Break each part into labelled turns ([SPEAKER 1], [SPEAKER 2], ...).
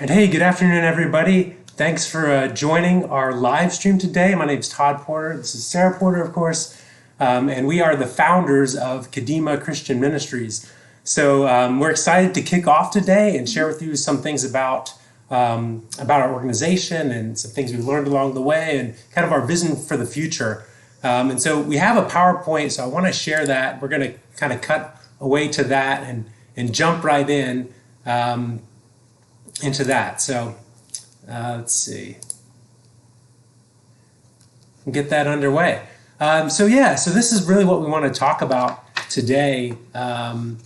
[SPEAKER 1] And hey, good afternoon, everybody. Thanks for joining our live stream today. My name is Todd Porter. This is Sarah Porter, of course, and we are the founders of Kadima Christian Ministries. So we're excited to kick off today and share with you some things about our organization and some things we learned along the way and kind of our vision for the future. And so we have a PowerPoint, so I want to share that. We're going to kind of cut away to that and jump right in. Into that. So let's see. Get that underway. So this is really what we want to talk about today. You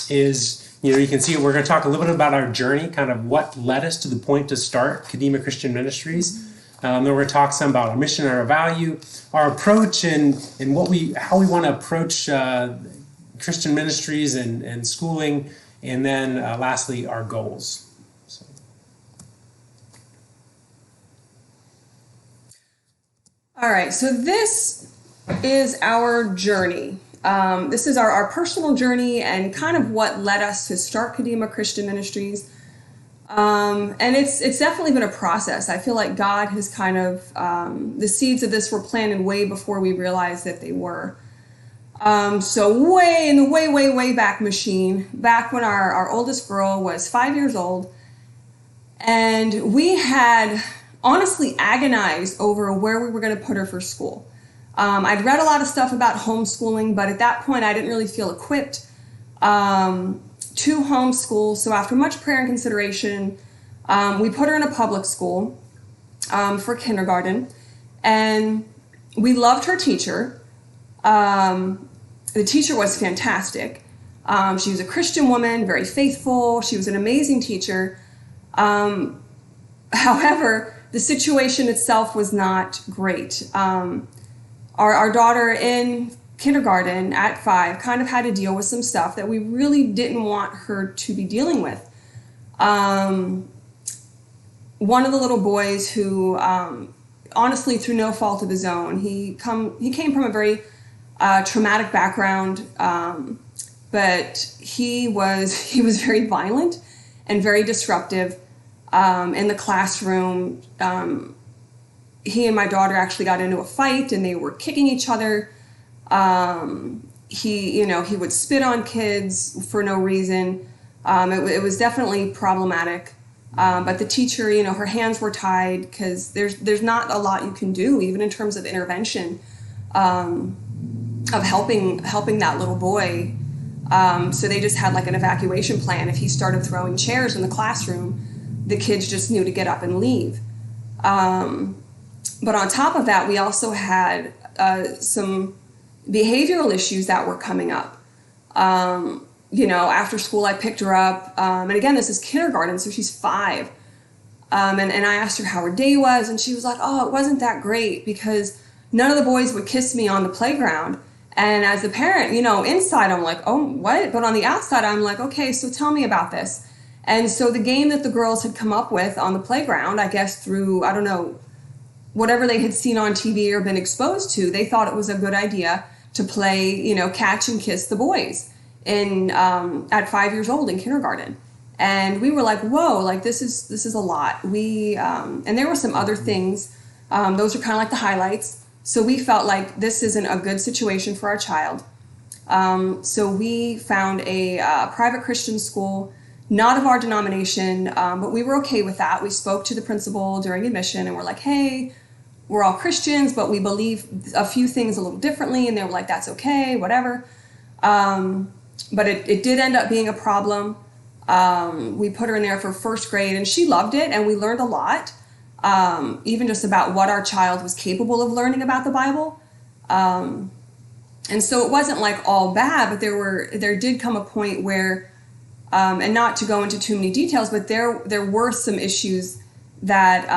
[SPEAKER 1] can see we're going to talk a little bit about our journey, kind of what led us to the point to start Kadima Christian Ministries. Then we're going to talk some about our mission and our value, our approach, and how we want to approach Christian ministries and schooling, and then lastly our goals.
[SPEAKER 2] All right, so this is our journey. This is our personal journey and kind of what led us to start Kadima Christian Ministries. And it's definitely been a process. I feel like God has kind of, the seeds of this were planted way before we realized that they were. So way in the way back machine, back when our oldest girl was 5 years old, and we had honestly agonized over where we were going to put her for school. I'd read a lot of stuff about homeschooling, but at that point I didn't really feel equipped to homeschool. So after much prayer and consideration, we put her in a public school for kindergarten, and we loved her teacher. The teacher was fantastic. She was a Christian woman, very faithful. She was an amazing teacher. However, the situation itself was not great. Our daughter in kindergarten at 5 kind of had to deal with some stuff that we really didn't want her to be dealing with. One of the little boys who, honestly, through no fault of his own, he came from a very traumatic background, but he was very violent and very disruptive. In the classroom, he and my daughter actually got into a fight, and they were kicking each other. He would spit on kids for no reason. It was definitely problematic. But the teacher, her hands were tied because there's not a lot you can do, even in terms of intervention, of helping that little boy. So they just had like an evacuation plan. If he started throwing chairs in the classroom, the kids just knew to get up and leave. But on top of that, we also had some behavioral issues that were coming up. After school, I picked her up. And again, this is kindergarten, so she's 5. And I asked her how her day was, and she was like, oh, it wasn't that great because none of the boys would kiss me on the playground. And as a parent, inside I'm like, oh, what? But on the outside, I'm like, okay, so tell me about this. And so the game that the girls had come up with on the playground, I guess through, I don't know, whatever they had seen on TV or been exposed to, they thought it was a good idea to play, catch and kiss the boys at 5 years old in kindergarten. And we were like, whoa, like this is a lot. And there were some other things. Those are kind of like the highlights. So we felt like this isn't a good situation for our child. So we found a private Christian school, not of our denomination, but we were okay with that. We spoke to the principal during admission and we're like, hey, we're all Christians, but we believe a few things a little differently. And they were like, that's okay, whatever. But it did end up being a problem. We put her in there for first grade and she loved it. And we learned a lot, even just about what our child was capable of learning about the Bible. And so it wasn't like all bad, but there did come a point where, and not to go into too many details, but there were some issues that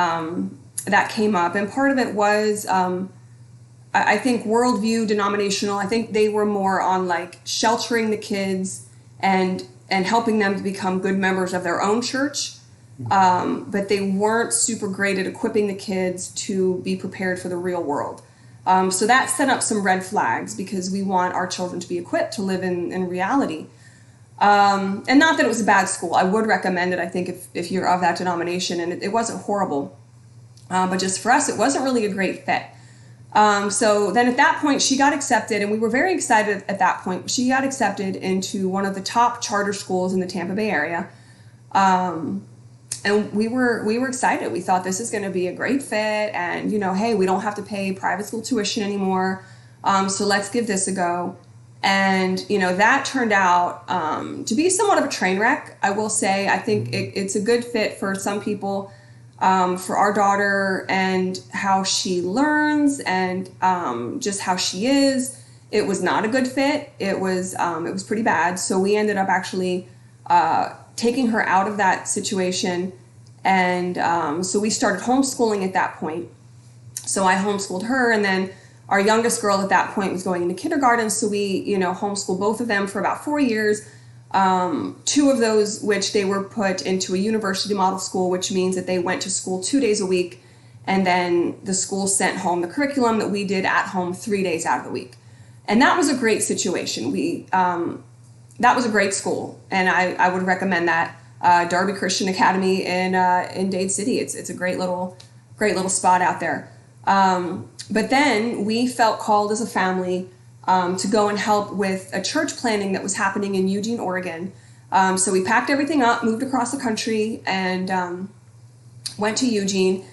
[SPEAKER 2] came up. And part of it was, I think, worldview, denominational. I think they were more on like sheltering the kids and helping them to become good members of their own church. But they weren't super great at equipping the kids to be prepared for the real world. So that set up some red flags because we want our children to be equipped to live in reality. And not that it was a bad school. I would recommend it, I think, if you're of that denomination, and it wasn't horrible. But just for us, it wasn't really a great fit. So then at that point, she got accepted, and we were very excited at that point. She got accepted into one of the top charter schools in the Tampa Bay area. And we were excited. We thought this is going to be a great fit, and, hey, we don't have to pay private school tuition anymore. So let's give this a go. And, that turned out to be somewhat of a train wreck, I will say. I think it's a good fit for some people, for our daughter and how she learns and just how she is. It was not a good fit. It was pretty bad. So we ended up actually taking her out of that situation. And so we started homeschooling at that point. So I homeschooled her, and then our youngest girl at that point was going into kindergarten. So we, homeschooled both of them for about 4 years. 2 of those, which they were put into a university model school, which means that they went to school 2 days a week. And then the school sent home the curriculum that we did at home 3 days out of the week. And that was a great situation. That was a great school, and I would recommend that. Darby Christian Academy in Dade City. It's a great little spot out there. But then we felt called as a family to go and help with a church planting that was happening in Eugene, Oregon. So we packed everything up, moved across the country, and went to Eugene.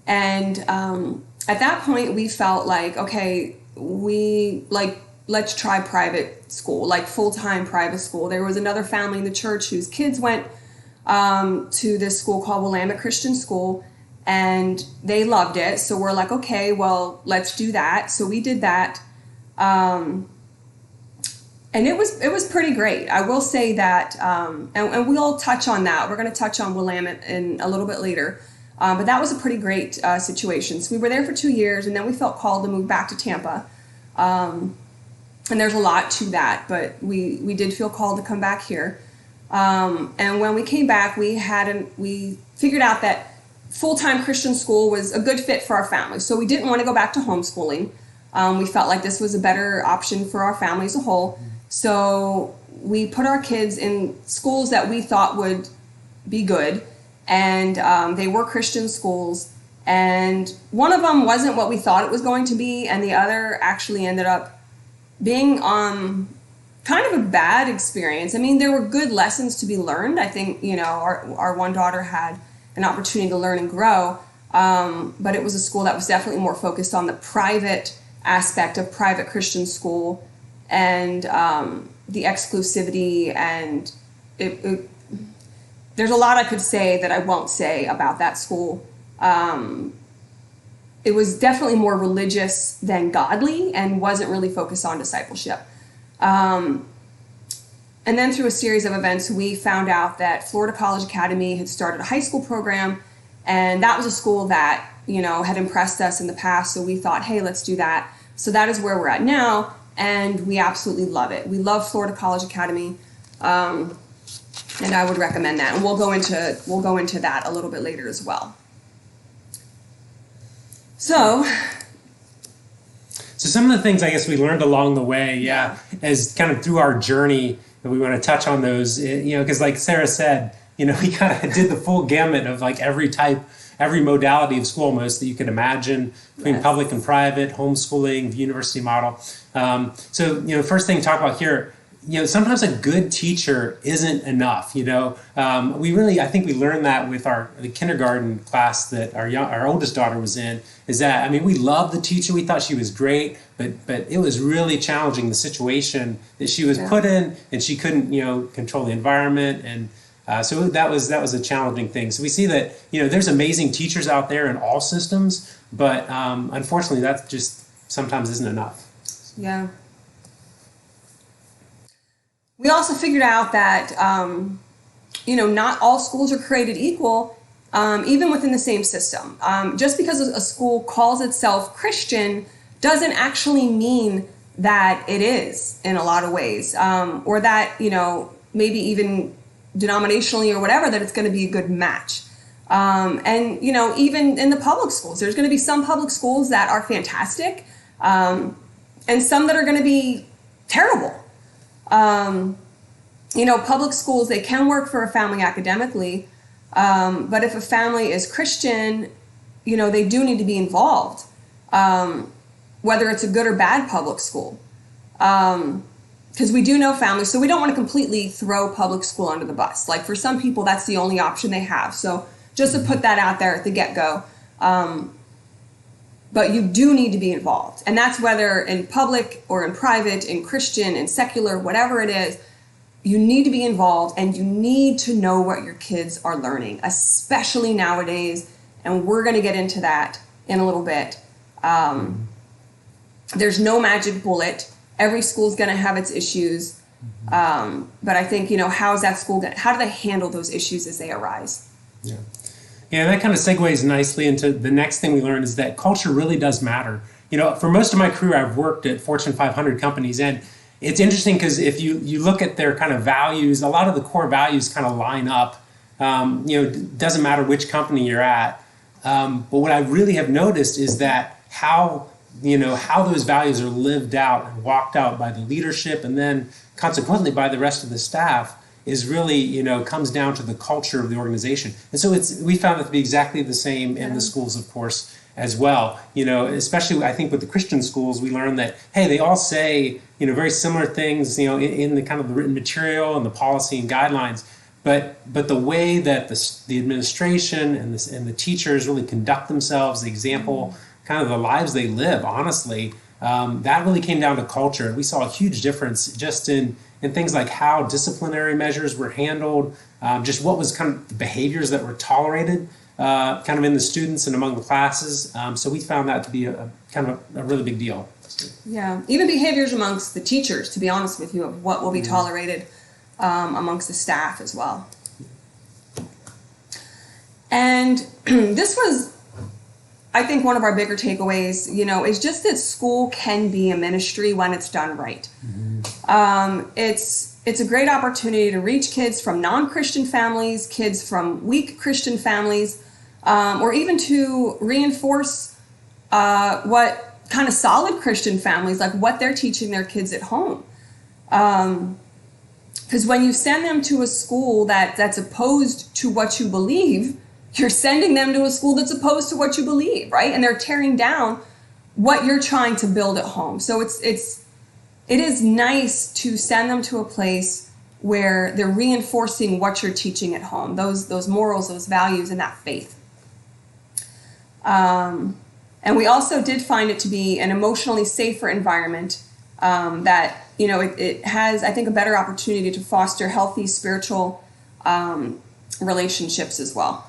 [SPEAKER 2] And at that point, we felt like, okay, let's try private school, like full-time private school. There was another family in the church whose kids went to this school called Willamette Christian School, and they loved it. So we're like, okay, well, let's do that. So we did that. And it was pretty great. I will say that, and we'll touch on that. We're going to touch on Willamette in a little bit later. But that was a pretty great situation. So we were there for 2 years, and then we felt called to move back to Tampa. And there's a lot to that, but we did feel called to come back here. And when we came back, we figured out that full-time Christian school was a good fit for our family. So we didn't want to go back to homeschooling. We felt like this was a better option for our family as a whole. So we put our kids in schools that we thought would be good. And they were Christian schools. And one of them wasn't what we thought it was going to be. And the other actually ended up being kind of a bad experience. I mean, there were good lessons to be learned. I think, our one daughter had an opportunity to learn and grow. But it was a school that was definitely more focused on the private aspect of private Christian school and the exclusivity. And there's a lot I could say that I won't say about that school. It was definitely more religious than godly and wasn't really focused on discipleship. And then through a series of events, we found out that Florida College Academy had started a high school program, and that was a school that, had impressed us in the past. So we thought, hey, let's do that. So that is where we're at now, and we absolutely love it. We love Florida College Academy, and I would recommend that. And we'll go into that a little bit later as well. So
[SPEAKER 1] some of the things I guess we learned along the way, as kind of through our journey, and we want to touch on those, because like Sarah said, we kind of did the full gamut of like every modality of school almost that you could imagine, between public and private, homeschooling, the university model. So, first thing to talk about here, sometimes a good teacher isn't enough. I think we learned that with the kindergarten class that our oldest daughter was in. Is that, we loved the teacher. We thought she was great, but it was really challenging, the situation that she was put in, and she couldn't, control the environment. And so that was a challenging thing. So we see that, there's amazing teachers out there in all systems, but unfortunately that just sometimes isn't enough.
[SPEAKER 2] Yeah. We also figured out that, not all schools are created equal, even within the same system. Just because a school calls itself Christian doesn't actually mean that it is in a lot of ways, or that, maybe even denominationally or whatever, that it's going to be a good match. And, even in the public schools, there's going to be some public schools that are fantastic, and some that are going to be terrible. Public schools, they can work for a family academically, but if a family is Christian, they do need to be involved, whether it's a good or bad public school. Because we do know families, so we don't want to completely throw public school under the bus. Like for some people, that's the only option they have. So just to put that out there at the get-go. But you do need to be involved. And that's whether in public or in private, in Christian, in secular, whatever it is, you need to be involved and you need to know what your kids are learning, especially nowadays. And we're going to get into that in a little bit. There's no magic bullet. Every school's going to have its issues. But I think, how is that school how do they handle those issues as they arise?
[SPEAKER 1] Yeah. Yeah, and that kind of segues nicely into the next thing we learned is that culture really does matter. For most of my career, I've worked at Fortune 500 companies, and it's interesting because if you look at their kind of values, a lot of the core values kind of line up. It doesn't matter which company you're at. But what I really have noticed is that how those values are lived out and walked out by the leadership and then consequently by the rest of the staff is really, comes down to the culture of the organization. And so we found it to be exactly the same in the schools, of course, as well. Especially I think with the Christian schools, we learned that, hey, they all say, very similar things, in the kind of the written material and the policy and guidelines. But the way that the administration and the teachers really conduct themselves, the example, kind of the lives they live, honestly, that really came down to culture. We saw a huge difference just in things like how disciplinary measures were handled, just what was kind of the behaviors that were tolerated kind of in the students and among the classes. So we found that to be a kind of a really big deal.
[SPEAKER 2] Yeah, even behaviors amongst the teachers, to be honest with you, of what will be tolerated amongst the staff as well. And this was, I think, one of our bigger takeaways, is just that school can be a ministry when it's done right. It's a great opportunity to reach kids from non-Christian families, kids from weak Christian families, or even to reinforce what kind of solid Christian families, like what they're teaching their kids at home. Because when you send them to a school that's opposed to what you believe, you're sending them to a school that's opposed to what you believe, right? And they're tearing down what you're trying to build at home. So it is nice to send them to a place where they're reinforcing what you're teaching at home, those morals, those values, and that faith. And we also did find it to be an emotionally safer environment that, it has, I think, a better opportunity to foster healthy spiritual relationships as well.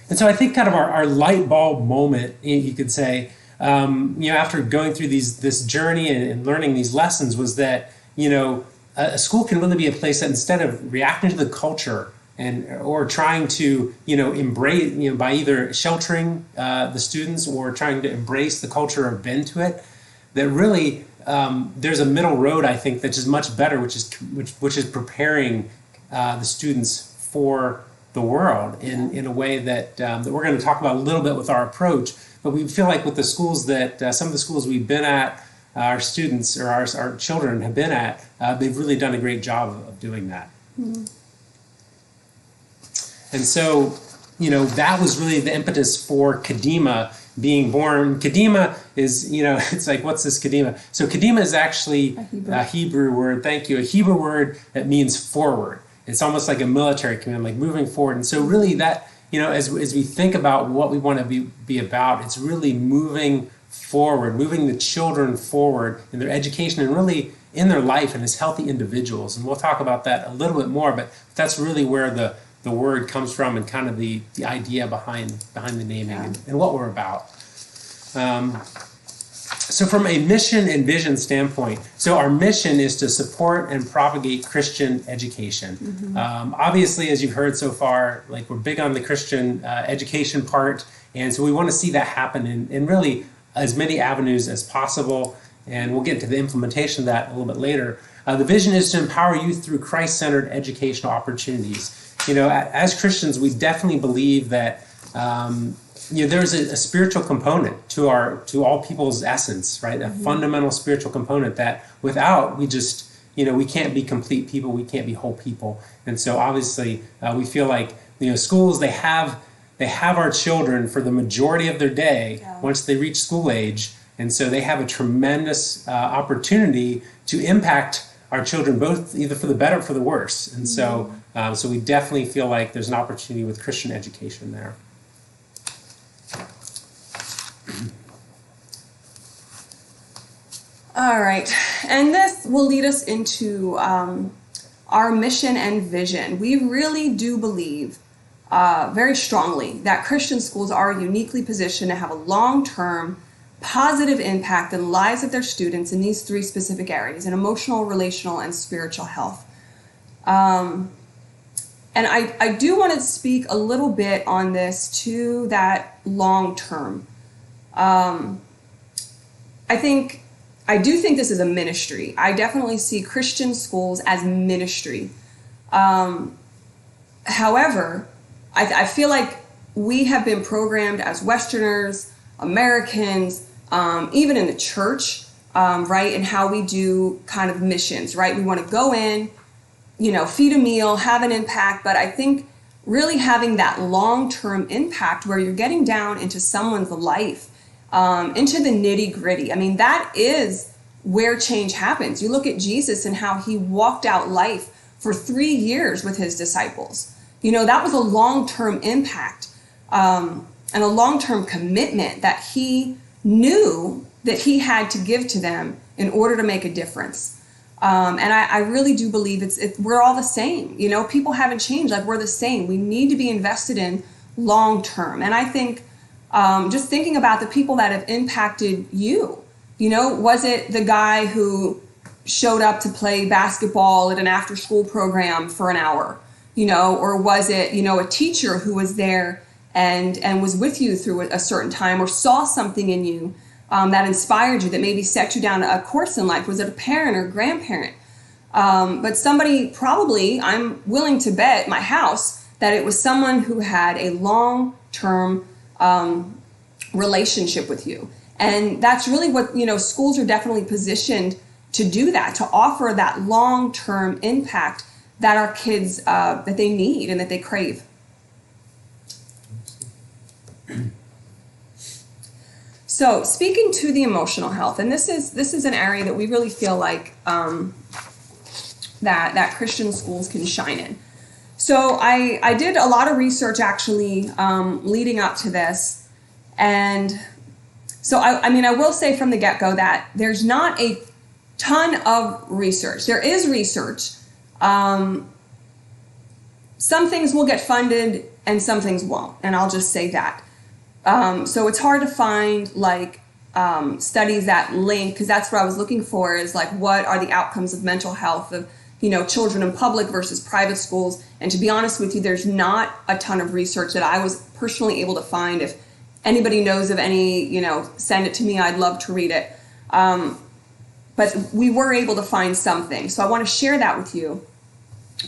[SPEAKER 1] And so I think kind of our light bulb moment, you could say, after going through this journey and learning these lessons was that, a school can really be a place that instead of reacting to the culture or trying to, embrace, by either sheltering the students or trying to embrace the culture or bend to it, that really there's a middle road, I think, that's just much better, which is preparing the students for the world in a way that we're going to talk about a little bit with our approach. But we feel like with the schools that some of the schools we've been at, our students or our children have been at, they've really done a great job of doing that. Mm-hmm. And so, that was really the impetus for Kadima being born. Kadima is, it's like, what's this Kadima? So Kadima is actually a Hebrew word, thank you, a Hebrew word that means forward. It's almost like a military command, like moving forward. And so really that, as we think about what we want to be about, it's really moving forward, moving the children forward in their education and really in their life and as healthy individuals. And we'll talk about that a little bit more, but that's really where the word comes from and kind of the idea behind the naming and what we're about. So from a mission and vision standpoint, so our mission is to support and propagate Christian education. Mm-hmm. Obviously, as you've heard so far, like we're big on the Christian education part, and so we want to see that happen in really as many avenues as possible, and we'll get into the implementation of that a little bit later. The vision is to empower youth through Christ-centered educational opportunities. As Christians, we definitely believe that there's a spiritual component to all people's essence, right? A fundamental spiritual component that without we just we can't be complete people, we can't be whole people. And so obviously we feel like, schools, they have our children for the majority of their day once they reach school age. And so they have a tremendous opportunity to impact our children, both either for the better or for the worse. And so we definitely feel like there's an opportunity with Christian education there.
[SPEAKER 2] All right, and this will lead us into our mission and vision. We really do believe very strongly that Christian schools are uniquely positioned to have a long-term positive impact in the lives of their students in these three specific areas: in emotional, relational, and spiritual health. And I do want to speak a little bit on this to that long-term. I do think this is a ministry. I definitely see Christian schools as ministry. However, I feel like we have been programmed as Westerners, Americans, even in the church, right, and how we do kind of missions, right? We want to go in, feed a meal, have an impact, but I think really having that long-term impact where you're getting down into someone's life, into the nitty-gritty. I mean, that is where change happens. You look at Jesus and how he walked out life for 3 years with his disciples. That was a long-term impact and a long-term commitment that he knew that he had to give to them in order to make a difference. And I really do believe we're all the same. People haven't changed. Like, we're the same. We need to be invested in long-term. And I think just thinking about the people that have impacted you, was it the guy who showed up to play basketball at an after-school program for an hour, or was it, a teacher who was there and was with you through a certain time, or saw something in you that inspired you, that maybe set you down a course in life? Was it a parent or grandparent? But somebody, probably, I'm willing to bet my house, that it was someone who had a long-term relationship with you. And that's really what, schools are definitely positioned to do, that, to offer that long-term impact that our kids, that they need and that they crave. So speaking to the emotional health, and this is an area that we really feel like that Christian schools can shine in. So I did a lot of research actually leading up to this. And so, I will say from the get-go that there's not a ton of research. There is research. Some things will get funded and some things won't. And I'll just say that. So it's hard to find studies that link, because that's what I was looking for, is what are the outcomes of mental health of children in public versus private schools. And to be honest with you, there's not a ton of research that I was personally able to find. If anybody knows of any, send it to me. I'd love to read it. But we were able to find something. So I want to share that with you.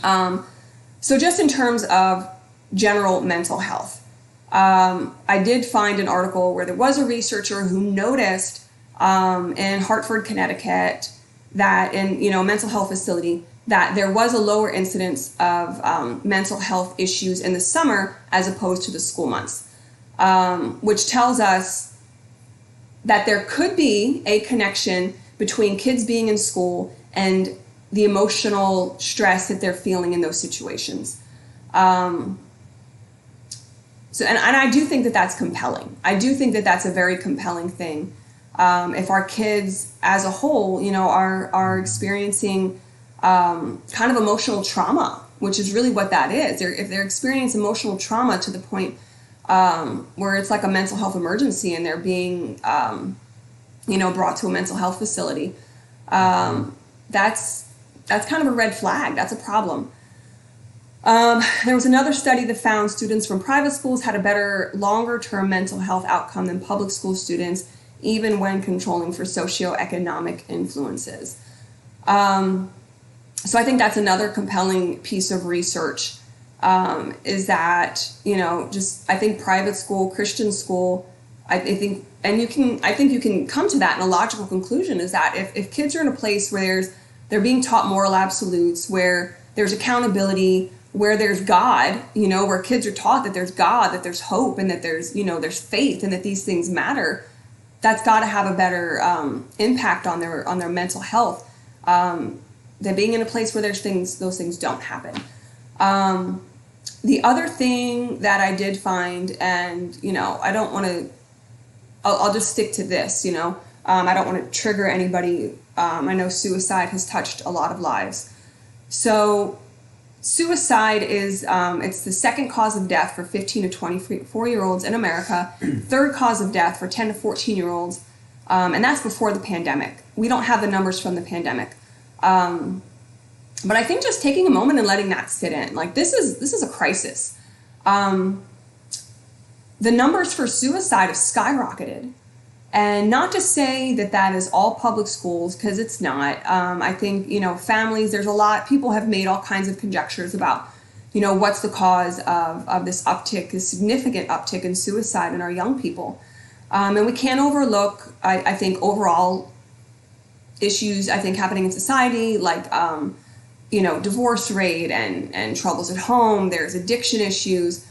[SPEAKER 2] So just in terms of general mental health, I did find an article where there was a researcher who noticed in Hartford, Connecticut, that in a mental health facility, that there was a lower incidence of mental health issues in the summer as opposed to the school months, which tells us that there could be a connection between kids being in school and the emotional stress that they're feeling in those situations. And I do think that that's compelling. I do think that that's a very compelling thing. If our kids as a whole, are experiencing kind of emotional trauma, which is really what that is. If they're experiencing emotional trauma to the point where it's like a mental health emergency and they're being, brought to a mental health facility, that's kind of a red flag. That's a problem. There was another study that found students from private schools had a better longer-term mental health outcome than public school students, even when controlling for socioeconomic influences. So I think that's another compelling piece of research, is that, I think private school, Christian school, I think you can come to that in a logical conclusion, is that if kids are in a place where there's They're being taught moral absolutes where there's accountability, where there's God, where kids are taught that there's God, that there's hope, and that there's faith, and that these things matter. That's got to have a better impact on their mental health. Than being in a place where those things don't happen. The other thing that I did find, and I don't want to, I'll just stick to this. I don't want to trigger anybody. I know suicide has touched a lot of lives. So suicide is, it's the second cause of death for 15 to 24-year-olds in America, third cause of death for 10 to 14-year-olds, and that's before the pandemic. We don't have the numbers from the pandemic. But I think just taking a moment and letting that sit in, like this is a crisis. The numbers for suicide have skyrocketed. And not to say that is all public schools, because it's not. I think, families, there's a lot, people have made all kinds of conjectures about, what's the cause of this uptick, this significant uptick in suicide in our young people. And we can't overlook, I think, overall issues, I think, happening in society, like, divorce rate and troubles at home. There's addiction issues.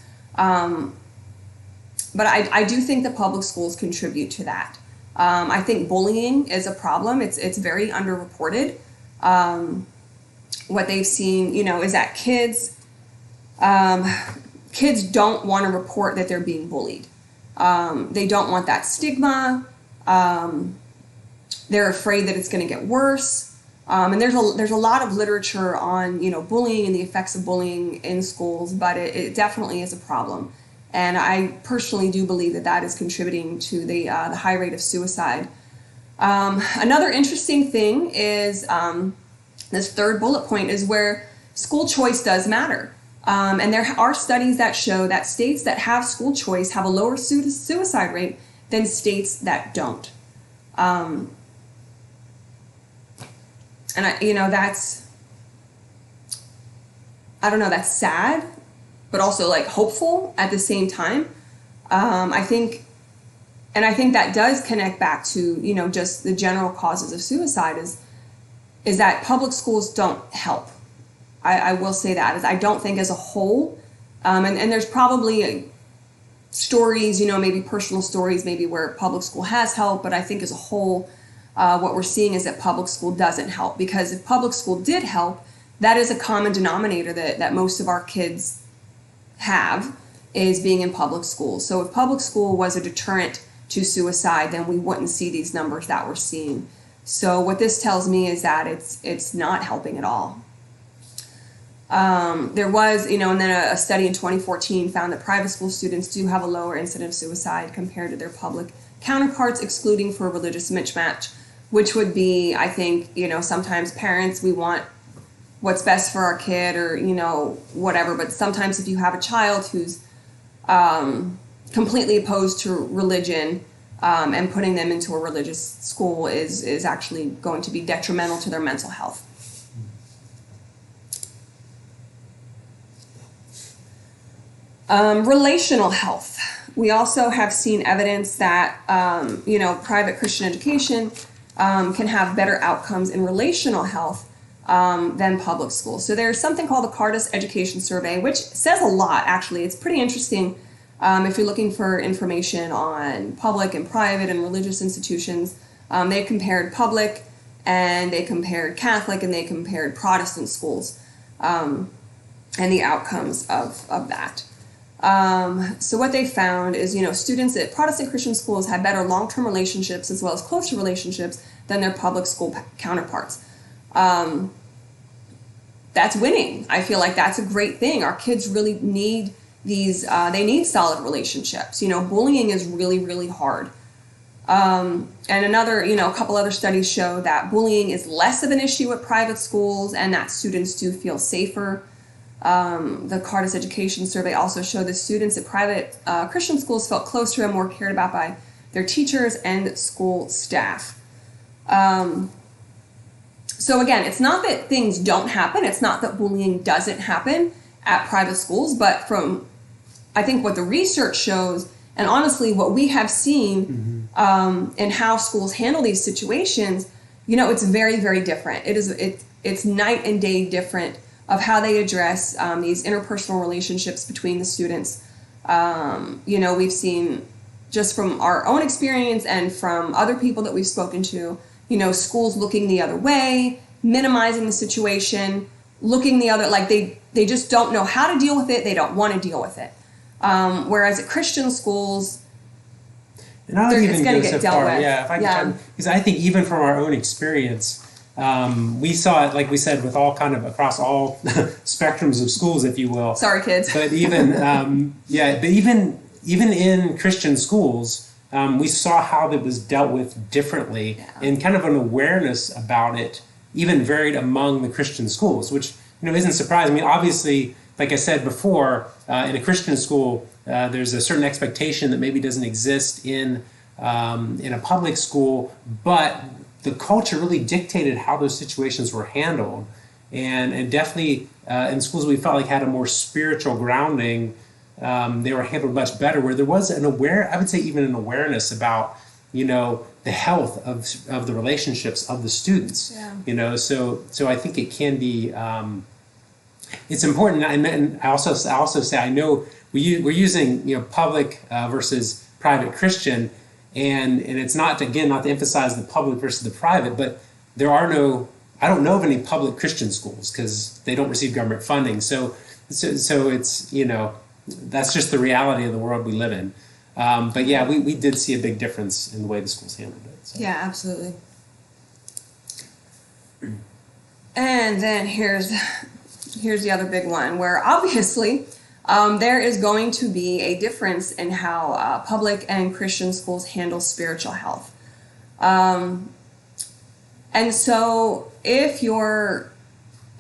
[SPEAKER 2] But I do think that public schools contribute to that. I think bullying is a problem. It's very underreported. What they've seen, is that kids don't want to report that they're being bullied. They don't want that stigma. They're afraid that it's going to get worse. And there's a lot of literature on, bullying and the effects of bullying in schools, but it definitely is a problem. And I personally do believe that is contributing to the high rate of suicide. Another interesting thing is this third bullet point is where school choice does matter. And there are studies that show that states that have school choice have a lower suicide rate than states that don't. And that's sad, but also like hopeful at the same time. I think that does connect back to, just the general causes of suicide is that public schools don't help. I will say that, is I don't think as a whole, and there's probably stories, maybe personal stories, maybe where public school has helped, but I think as a whole, what we're seeing is that public school doesn't help, because if public school did help, that is a common denominator that most of our kids have, is being in public school. So if public school was a deterrent to suicide, then we wouldn't see these numbers that we're seeing. So what this tells me is that it's not helping at all. There was, and then a study in 2014 found that private school students do have a lower incidence of suicide compared to their public counterparts, excluding for religious mismatch, which would be, I think, sometimes parents, we want what's best for our kid or, whatever. But sometimes if you have a child who's completely opposed to religion and putting them into a religious school is actually going to be detrimental to their mental health. Relational health. We also have seen evidence that, private Christian education can have better outcomes in relational health than public schools. So there's something called the Cardis Education Survey, which says a lot, actually. It's pretty interesting if you're looking for information on public and private and religious institutions. They compared public, and they compared Catholic, and they compared Protestant schools and the outcomes of that. So what they found is, students at Protestant Christian schools had better long-term relationships as well as closer relationships than their public school counterparts. That's winning. I feel like that's a great thing. Our kids really need these, they need solid relationships. Bullying is really, really hard. And another, a couple other studies show that bullying is less of an issue at private schools and that students do feel safer. The Cardis Education Survey also showed that students at private Christian schools felt closer and more cared about by their teachers and school staff. So again, it's not that things don't happen. It's not that bullying doesn't happen at private schools, but from, I think, what the research shows, and honestly what we have seen in how schools handle these situations, it's very, very different. it's night and day different of how they address these interpersonal relationships between the students. We've seen just from our own experience and from other people that we've spoken to, schools looking the other way, minimizing the situation, looking the other, like they just don't know how to deal with it. They don't want to deal with it. Whereas at Christian schools,
[SPEAKER 1] and I would even
[SPEAKER 2] going to
[SPEAKER 1] go
[SPEAKER 2] get
[SPEAKER 1] so
[SPEAKER 2] dealt
[SPEAKER 1] far,
[SPEAKER 2] with.
[SPEAKER 1] yeah. If I can, because I think even from our own experience, we saw it, like we said, with all kind of across all spectrums of schools, if you will.
[SPEAKER 2] Sorry, kids.
[SPEAKER 1] But even even in Christian schools, we saw how that was dealt with differently, and kind of an awareness about it even varied among the Christian schools, which isn't surprising. I mean, obviously, like I said before, in a Christian school, there's a certain expectation that maybe doesn't exist in a public school, but the culture really dictated how those situations were handled, and definitely in schools we felt like had a more spiritual grounding. They were handled much better, where there was I would say even an awareness about the health of the relationships of the students. So I think it can be it's important. And I also say, I know we're using public versus private Christian, and it's not to emphasize the public versus the private, but I don't know of any public Christian schools because they don't receive government funding. So it's that's just the reality of the world we live in. But yeah, we did see a big difference in the way the schools handled it. So.
[SPEAKER 2] Yeah, absolutely. And then here's the other big one, where obviously there is going to be a difference in how public and Christian schools handle spiritual health. And so if you're,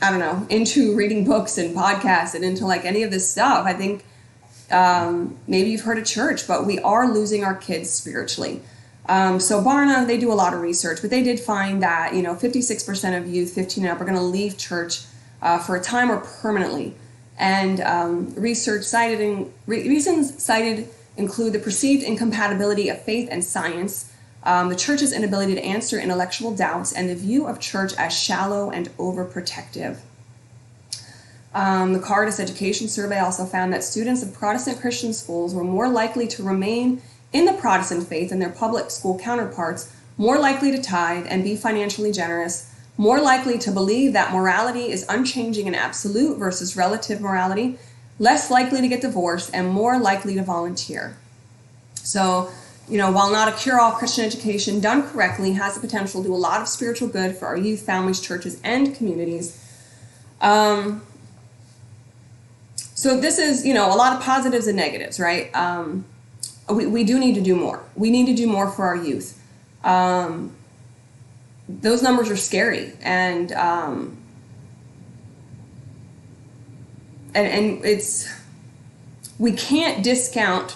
[SPEAKER 2] into reading books and podcasts and into like any of this stuff, I think maybe you've heard of church, but we are losing our kids spiritually. So Barna, they do a lot of research, but they did find that, 56% of youth 15 and up are going to leave church for a time or permanently. And research reasons cited include the perceived incompatibility of faith and science, the church's inability to answer intellectual doubts, and the view of church as shallow and overprotective. The Cardis Education Survey also found that students of Protestant Christian schools were more likely to remain in the Protestant faith than their public school counterparts, more likely to tithe and be financially generous, more likely to believe that morality is unchanging and absolute versus relative morality, less likely to get divorced, and more likely to volunteer. So, while not a cure-all, Christian education done correctly has the potential to do a lot of spiritual good for our youth, families, churches, and communities. So this is, a lot of positives and negatives, right? We do need to do more. We need to do more for our youth. Those numbers are scary, and we can't discount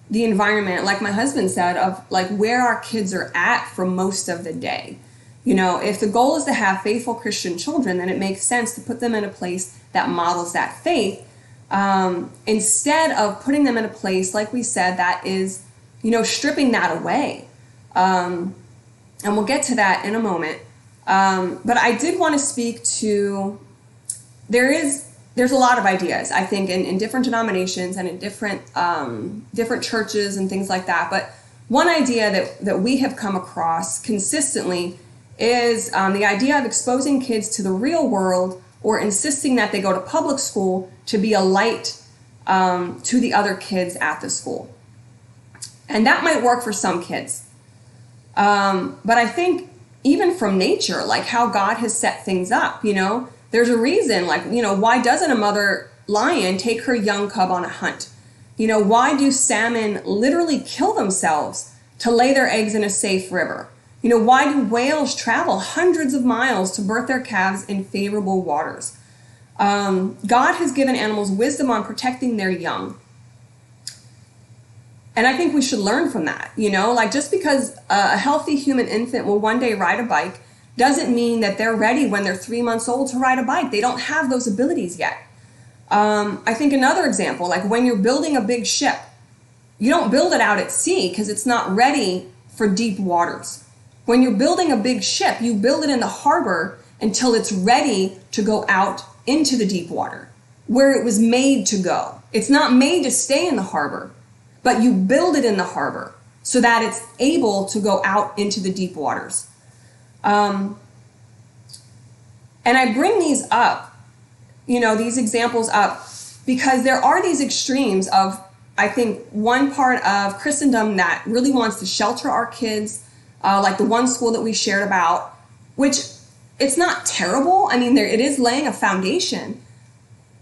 [SPEAKER 2] the environment, like my husband said, of like where our kids are at for most of the day. If the goal is to have faithful Christian children, then it makes sense to put them in a place that models that faith, instead of putting them in a place, like we said, that is, stripping that away. And we'll get to that in a moment. But I did want to speak to, there's a lot of ideas, I think, in different denominations and in different churches and things like that. But one idea that we have come across consistently is the idea of exposing kids to the real world, or insisting that they go to public school to be a light to the other kids at the school. And that might work for some kids. But I think even from nature, like how God has set things up, there's a reason, like, why doesn't a mother lion take her young cub on a hunt? Why do salmon literally kill themselves to lay their eggs in a safe river? Why do whales travel hundreds of miles to birth their calves in favorable waters? God has given animals wisdom on protecting their young. And I think we should learn from that, like just because a healthy human infant will one day ride a bike doesn't mean that they're ready when they're 3 months old to ride a bike. They don't have those abilities yet. I think another example, like when you're building a big ship, you don't build it out at sea because it's not ready for deep waters. When you're building a big ship, you build it in the harbor until it's ready to go out into the deep water, where it was made to go. It's not made to stay in the harbor, but you build it in the harbor so that it's able to go out into the deep waters. And I bring these up, these examples up, because there are these extremes of, I think, one part of Christendom that really wants to shelter our kids, like the one school that we shared about, which it's not terrible. I mean, it is laying a foundation,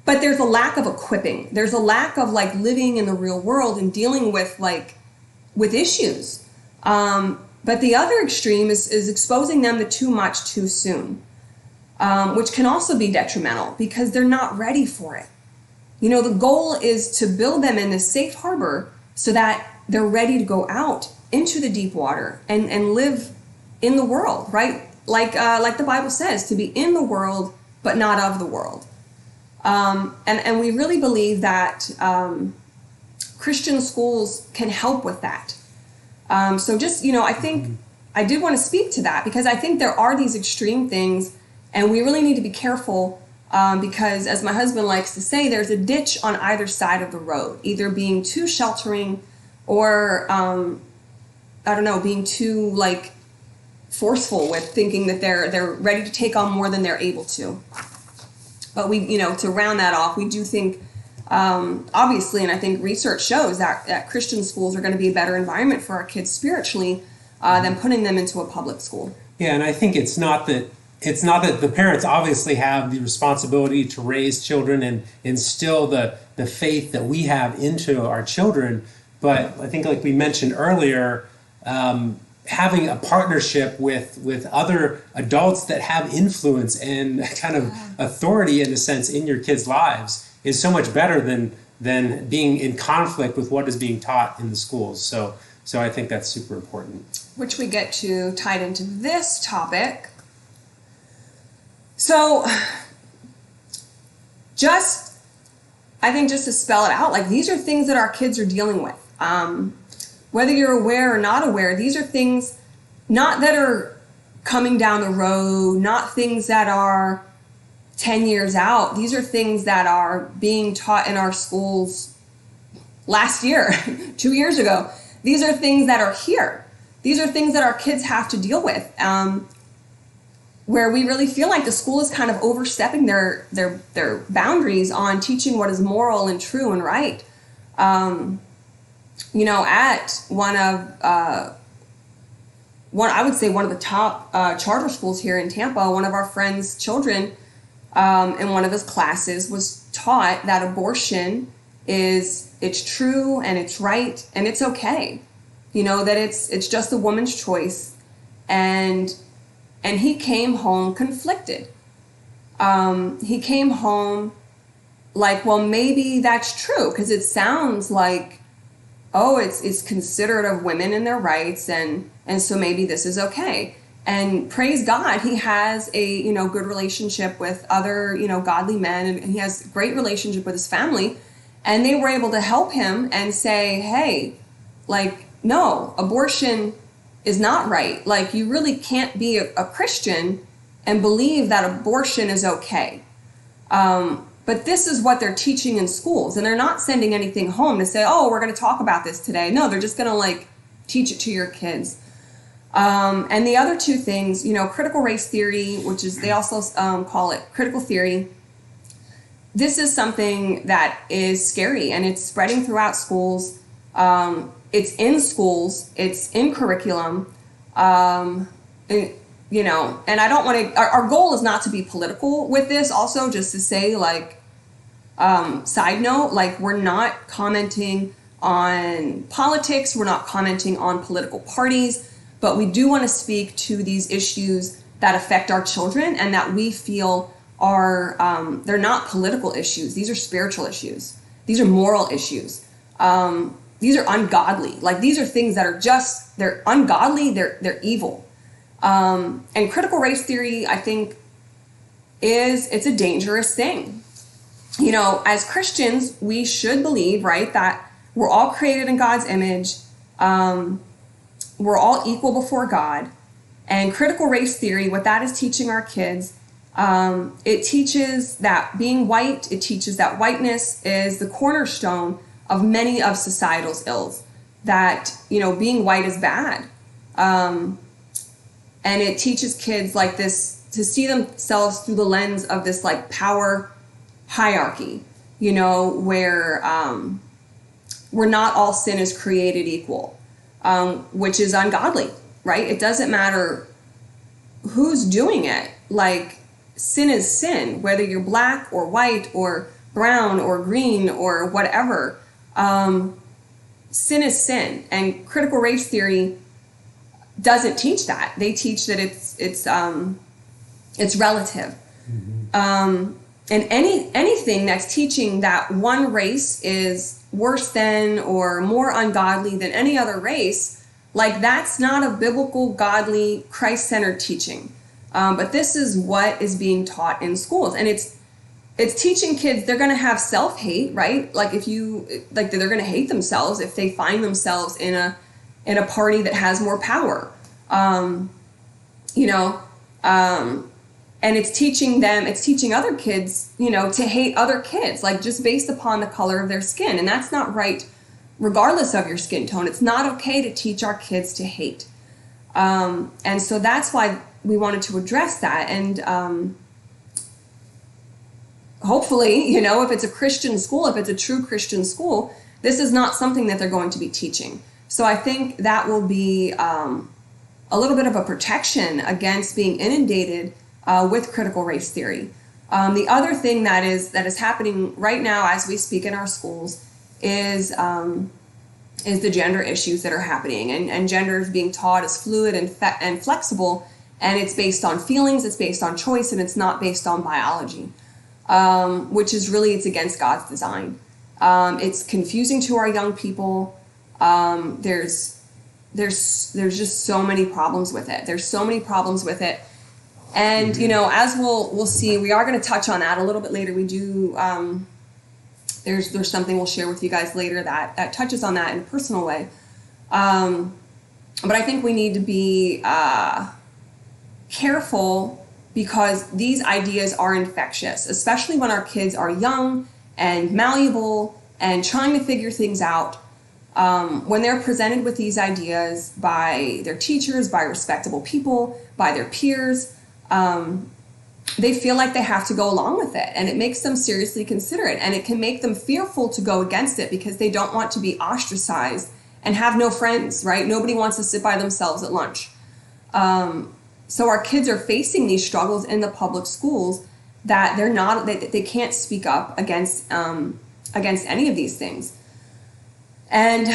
[SPEAKER 2] but there's a lack of equipping. There's a lack of living in the real world and dealing with issues. But the other extreme is exposing them to too much too soon, which can also be detrimental because they're not ready for it. The goal is to build them in this safe harbor so that they're ready to go out into the deep water and live in the world, right? Like the Bible says, to be in the world, but not of the world. And we really believe that Christian schools can help with that. So just, I think I did want to speak to that because I think there are these extreme things and we really need to be careful because, as my husband likes to say, there's a ditch on either side of the road, either being too sheltering or, being too forceful with thinking that they're ready to take on more than they're able to. But we, to round that off, we do think, obviously, and I think research shows that Christian schools are going to be a better environment for our kids spiritually than putting them into a public school.
[SPEAKER 1] Yeah, and I think it's not that the parents obviously have the responsibility to raise children and instill the faith that we have into our children. But I think, like we mentioned earlier, having a partnership with other adults that have influence and kind of authority, in a sense, in your kids' lives is so much better than being in conflict with what is being taught in the schools. So I think that's super important.
[SPEAKER 2] Which we get to tied into this topic. So I think just to spell it out, these are things that our kids are dealing with. Whether you're aware or not aware, these are things not that are coming down the road, not things that are 10 years out. These are things that are being taught in our schools last year, 2 years ago. These are things that are here. These are things that our kids have to deal with, where we really feel like the school is kind of overstepping their boundaries on teaching what is moral and true and right. At one of the top charter schools here in Tampa, one of our friends' children in one of his classes was taught that abortion it's true and it's right and it's okay. That it's just a woman's choice, and he came home conflicted. He came home well, maybe that's true because it sounds like, it's considerate of women and their rights, and so maybe this is okay. And praise God, he has a good relationship with other godly men, and he has a great relationship with his family, and they were able to help him and say, hey, no, abortion is not right. You really can't be a Christian and believe that abortion is okay. But this is what they're teaching in schools, and they're not sending anything home to say, we're going to talk about this today. No, they're just going to teach it to your kids. And the other two things, critical race theory, which is, they also call it critical theory. This is something that is scary, and it's spreading throughout schools. It's in schools, it's in curriculum. And I don't want to, our goal is not to be political with this also, just to say side note, we're not commenting on politics, we're not commenting on political parties, but we do want to speak to these issues that affect our children and that we feel are, they're not political issues. These are spiritual issues. These are moral issues. These are ungodly. These are things that are they're ungodly, they're evil. And critical race theory, I think, it's a dangerous thing. As Christians, we should believe, right, that we're all created in God's image. We're all equal before God. And critical race theory, what that is teaching our kids It teaches that being white, it teaches that whiteness is the cornerstone of many of societal's ills, that, being white is bad. And it teaches kids like this to see themselves through the lens of this like power hierarchy, where not all sin is created equal, which is ungodly, right? It doesn't matter who's doing it. Like, sin is sin, whether you're black or white or brown or green or whatever. Sin is sin, and critical race theory doesn't teach that. They teach that it's relative. Mm-hmm. And anything that's teaching that one race is worse than or more ungodly than any other race, like, that's not a biblical, godly, Christ-centered teaching. But this is what is being taught in schools, and it's teaching kids they're going to have self-hate, right? Like, they're going to hate themselves if they find themselves in a party that has more power, and it's teaching other kids, to hate other kids, like, just based upon the color of their skin, and that's not right, regardless of your skin tone. It's not okay to teach our kids to hate, and so that's why we wanted to address that. And hopefully, if it's a Christian school, if it's a true Christian school, this is not something that they're going to be teaching. So I think that will be a little bit of a protection against being inundated with critical race theory. The other thing that is happening right now as we speak in our schools is the gender issues that are happening, and gender is being taught as fluid and flexible. And it's based on feelings, it's based on choice, and it's not based on biology, which is really, it's against God's design. It's confusing to our young people. There's just so many problems with it. And, as we'll see, we are going to touch on that a little bit later. We do, there's something we'll share with you guys later that touches on that in a personal way. But I think we need to be careful, because these ideas are infectious, especially when our kids are young and malleable and trying to figure things out. When they're presented with these ideas by their teachers, by respectable people, by their peers, they feel like they have to go along with it, and it makes them seriously consider it, and it can make them fearful to go against it because they don't want to be ostracized and have no friends, right? Nobody wants to sit by themselves at lunch. So our kids are facing these struggles in the public schools that they can't speak up against any of these things. And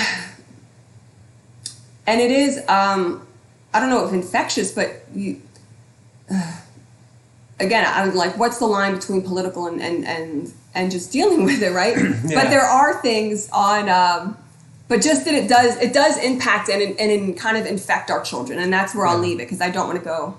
[SPEAKER 2] it is, I don't know if infectious, but again, I was like, what's the line between political and just dealing with it, right? Yeah. But there are things on, but just that it does impact and kind of infect our children, and that's where I'll leave it, because I don't want to go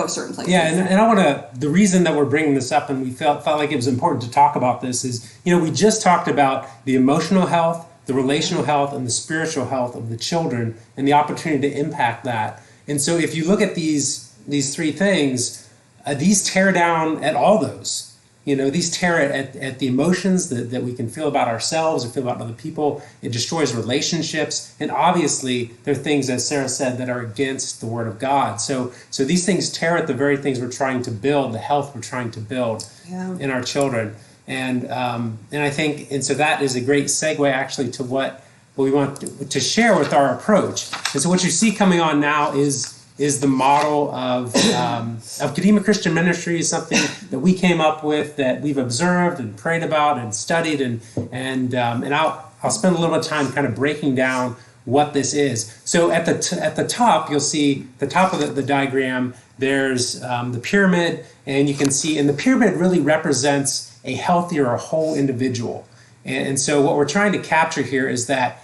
[SPEAKER 2] certain places.
[SPEAKER 1] Yeah, and I want to. The reason that we're bringing this up, and we felt like it was important to talk about this, is we just talked about the emotional health, the relational health, and the spiritual health of the children, and the opportunity to impact that. And so, if you look at these three things, these tear down at all those. These tear at the emotions that we can feel about ourselves or feel about other people. It destroys relationships. And obviously, there are things, as Sarah said, that are against the Word of God. So these things tear at the very things we're trying to build, the health we're trying to build in our children. And I think, and so that is a great segue actually to what we want to share with our approach. And so what you see coming on now is the model of Kadima Christian Ministries, something that we came up with, that we've observed and prayed about and studied, and I'll spend a little bit of time kind of breaking down what this is. So at the top, you'll see the top of the diagram. There's the pyramid, and you can see, and the pyramid really represents a healthy or a whole individual. And so what we're trying to capture here is that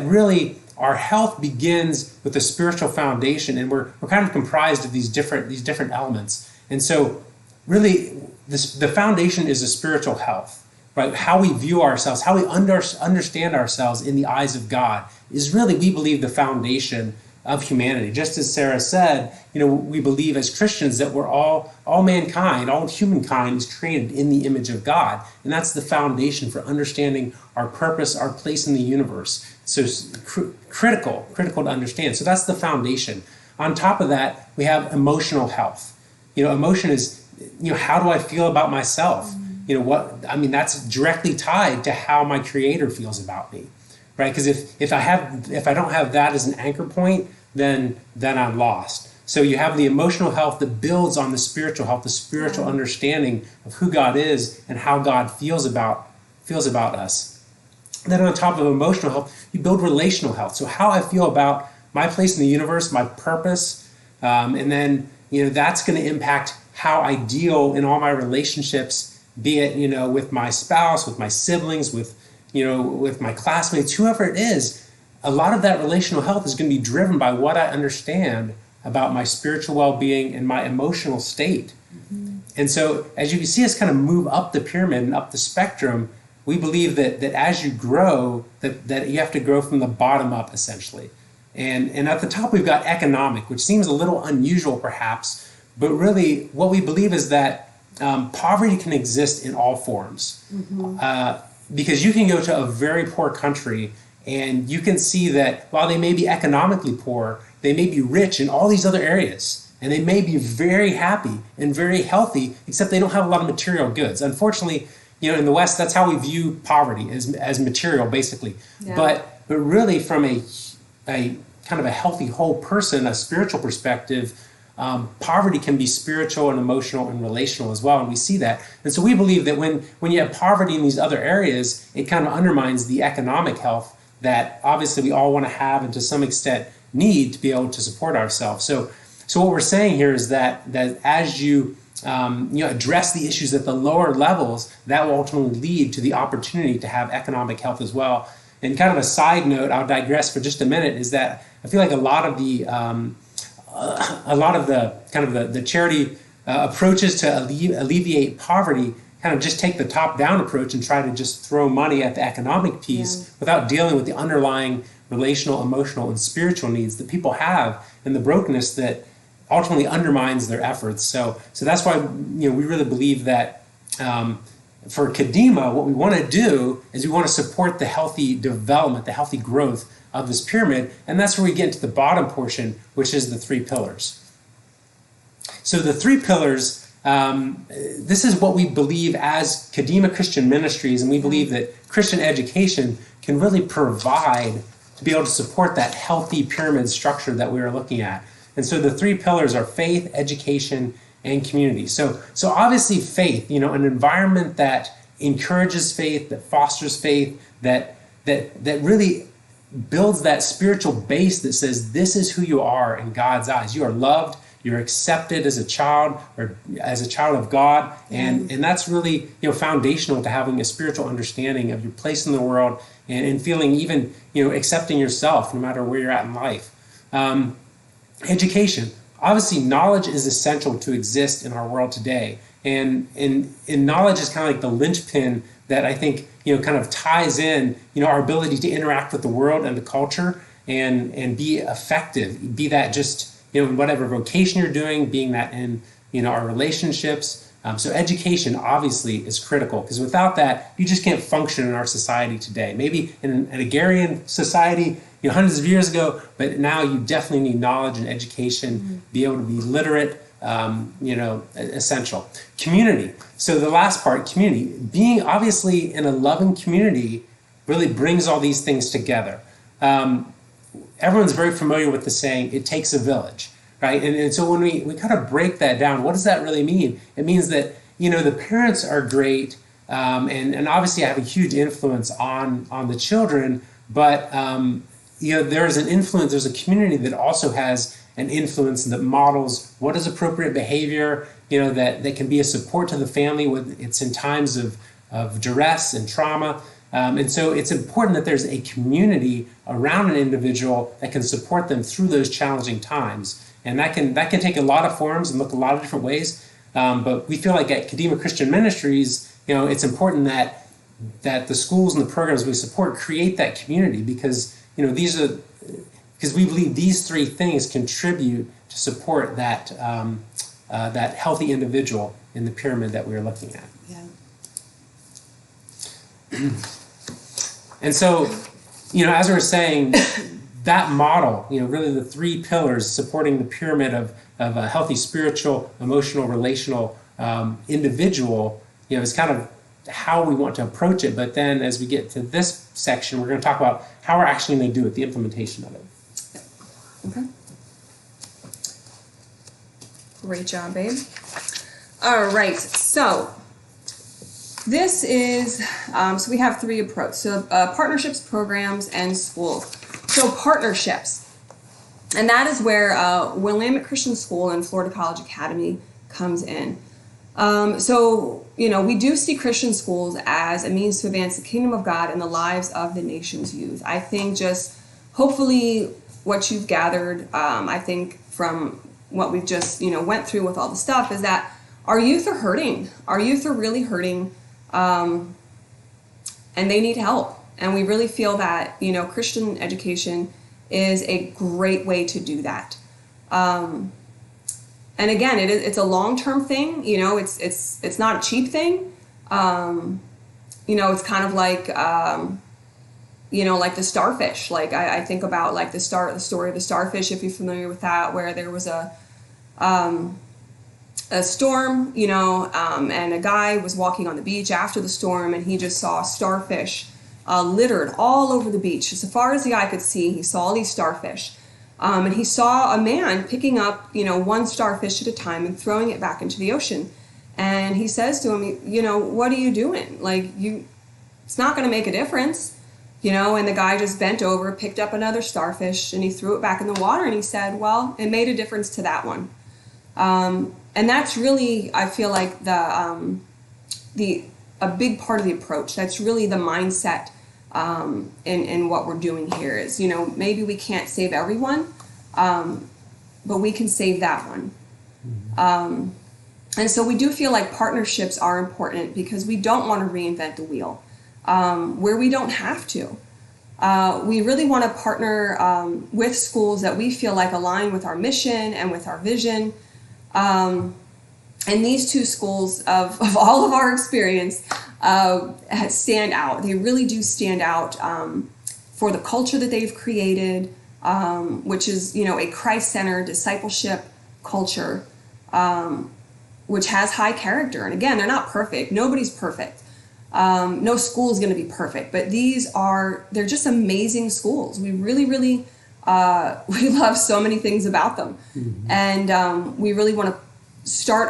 [SPEAKER 1] really our health begins with a spiritual foundation, and we're kind of comprised of these different elements. And so really the foundation is a spiritual health, right? How we view ourselves, how we understand ourselves in the eyes of God is really, we believe, the foundation of humanity. Just as Sarah said, we believe as Christians that we're all mankind, all humankind is created in the image of God. And that's the foundation for understanding our purpose, our place in the universe. So critical to understand. So that's the foundation. On top of that, we have emotional health. Emotion is, how do I feel about myself? That's directly tied to how my Creator feels about me, right? Because if I don't have that as an anchor point, then I'm lost. So you have the emotional health that builds on the spiritual health, the spiritual understanding of who God is and how God feels about us. Then on top of emotional health, you build relational health. So how I feel about my place in the universe, my purpose, and then that's going to impact how I deal in all my relationships. Be it with my spouse, with my siblings, with my classmates, whoever it is. A lot of that relational health is going to be driven by what I understand about my spiritual well-being and my emotional state. Mm-hmm. And so as you can see us kind of move up the pyramid and up the spectrum, we believe that as you grow, that you have to grow from the bottom up, essentially. And at the top, we've got economic, which seems a little unusual perhaps, but really what we believe is that poverty can exist in all forms. Mm-hmm. Because you can go to a very poor country and you can see that while they may be economically poor, they may be rich in all these other areas. And they may be very happy and very healthy, except they don't have a lot of material goods. Unfortunately, in the West, that's how we view poverty, as material, basically. Yeah. But really from a kind of a healthy whole person, a spiritual perspective, poverty can be spiritual and emotional and relational as well, and we see that. And so we believe that when you have poverty in these other areas, it kind of undermines the economic health that obviously we all want to have and to some extent need to be able to support ourselves. So what we're saying here is that as you address the issues at the lower levels, that will ultimately lead to the opportunity to have economic health as well. And kind of a side note, I'll digress for just a minute, is that I feel like a lot of the the charity approaches to alleviate poverty kind of just take the top-down approach and try to just throw money at the economic piece without dealing with the underlying relational, emotional, and spiritual needs that people have and the brokenness that ultimately undermines their efforts. So that's why we really believe that for Kadima, what we want to do is we want to support the healthy development, the healthy growth of this pyramid, and that's where we get into the bottom portion, which is the 3 pillars. So the 3 pillars, this is what we believe as Kadima Christian Ministries, and we believe that Christian education can really provide to be able to support that healthy pyramid structure that we are looking at. And so the 3 pillars are faith, education, and community. So obviously faith, an environment that encourages faith, that fosters faith, that really builds that spiritual base that says this is who you are in God's eyes. You are loved, you're accepted as a child or as a child of God, and that's really foundational to having a spiritual understanding of your place in the world and feeling even accepting yourself no matter where you're at in life. Education. Obviously, knowledge is essential to exist in our world today. And knowledge is kind of like the linchpin that I think, kind of ties in, our ability to interact with the world and the culture and be effective, be that just, in whatever vocation you're doing, being that in, our relationships. So education obviously is critical because without that, you just can't function in our society today. Maybe in an agrarian society, hundreds of years ago, but now you definitely need knowledge and education, be able to be literate, essential. Community. So the last part, community. Being obviously in a loving community really brings all these things together. Everyone's very familiar with the saying, it takes a village, right? And so when we kind of break that down, what does that really mean? It means that, the parents are great, and obviously have a huge influence on the children, but there's an influence, there's a community that also has an influence that models what is appropriate behavior, that can be a support to the family when it's in times of duress and trauma. And so it's important that there's a community around an individual that can support them through those challenging times. And that can take a lot of forms and look a lot of different ways. But we feel like at Kadima Christian Ministries, it's important that the schools and the programs we support create that community because, these are because we believe these three things contribute to support that that healthy individual in the pyramid that we are looking at.
[SPEAKER 2] Yeah.
[SPEAKER 1] And so, as we were saying, that model, really the three pillars supporting the pyramid of a healthy spiritual, emotional, relational individual, is kind of how we want to approach it. But then as we get to this section, we're going to talk about how we're actually going to do it, the implementation of it.
[SPEAKER 2] Okay. Great job, babe. All right, so this is, so we have three approaches. So partnerships, programs, and schools. So partnerships, and that is where Willamette Christian School and Florida College Academy comes in. So, we do see Christian schools as a means to advance the kingdom of God in the lives of the nation's youth. I think just hopefully what you've gathered, I think from what we've just, went through with all the stuff is that our youth are hurting. Our youth are really hurting, and they need help. And we really feel that, Christian education is a great way to do that. And again, it's a long-term thing. It's not a cheap thing. It's kind of like, like the starfish. Like I think about like the story of the starfish, if you're familiar with that, where there was a storm, and a guy was walking on the beach after the storm, and he just saw starfish littered all over the beach. As far as the eye could see, he saw all these starfish. And he saw a man picking up, one starfish at a time and throwing it back into the ocean. And he says to him, what are you doing? Like, it's not going to make a difference. And the guy just bent over, picked up another starfish, and he threw it back in the water. And he said, well, it made a difference to that one. And that's really, I feel like a big part of the approach. That's really the mindset in what we're doing here is, maybe we can't save everyone, but we can save that one. And so we do feel like partnerships are important because we don't want to reinvent the wheel where we don't have to. We really want to partner with schools that we feel like align with our mission and with our vision. And these two schools of all of our experience stand out. They really do stand out for the culture that they've created, which is, a Christ-centered discipleship culture, which has high character. And again, they're not perfect. Nobody's perfect. No school is going to be perfect, but they're just amazing schools. We really, really, we love so many things about them. Mm-hmm. And we really want to start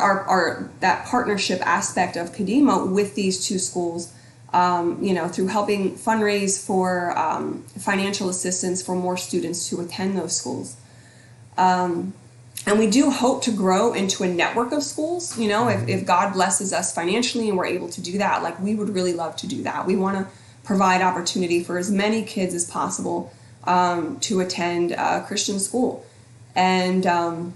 [SPEAKER 2] that partnership aspect of Kadima with these two schools, through helping fundraise for financial assistance for more students to attend those schools. And we do hope to grow into a network of schools. If God blesses us financially and we're able to do that, like we would really love to do that. We want to provide opportunity for as many kids as possible to attend a Christian school. And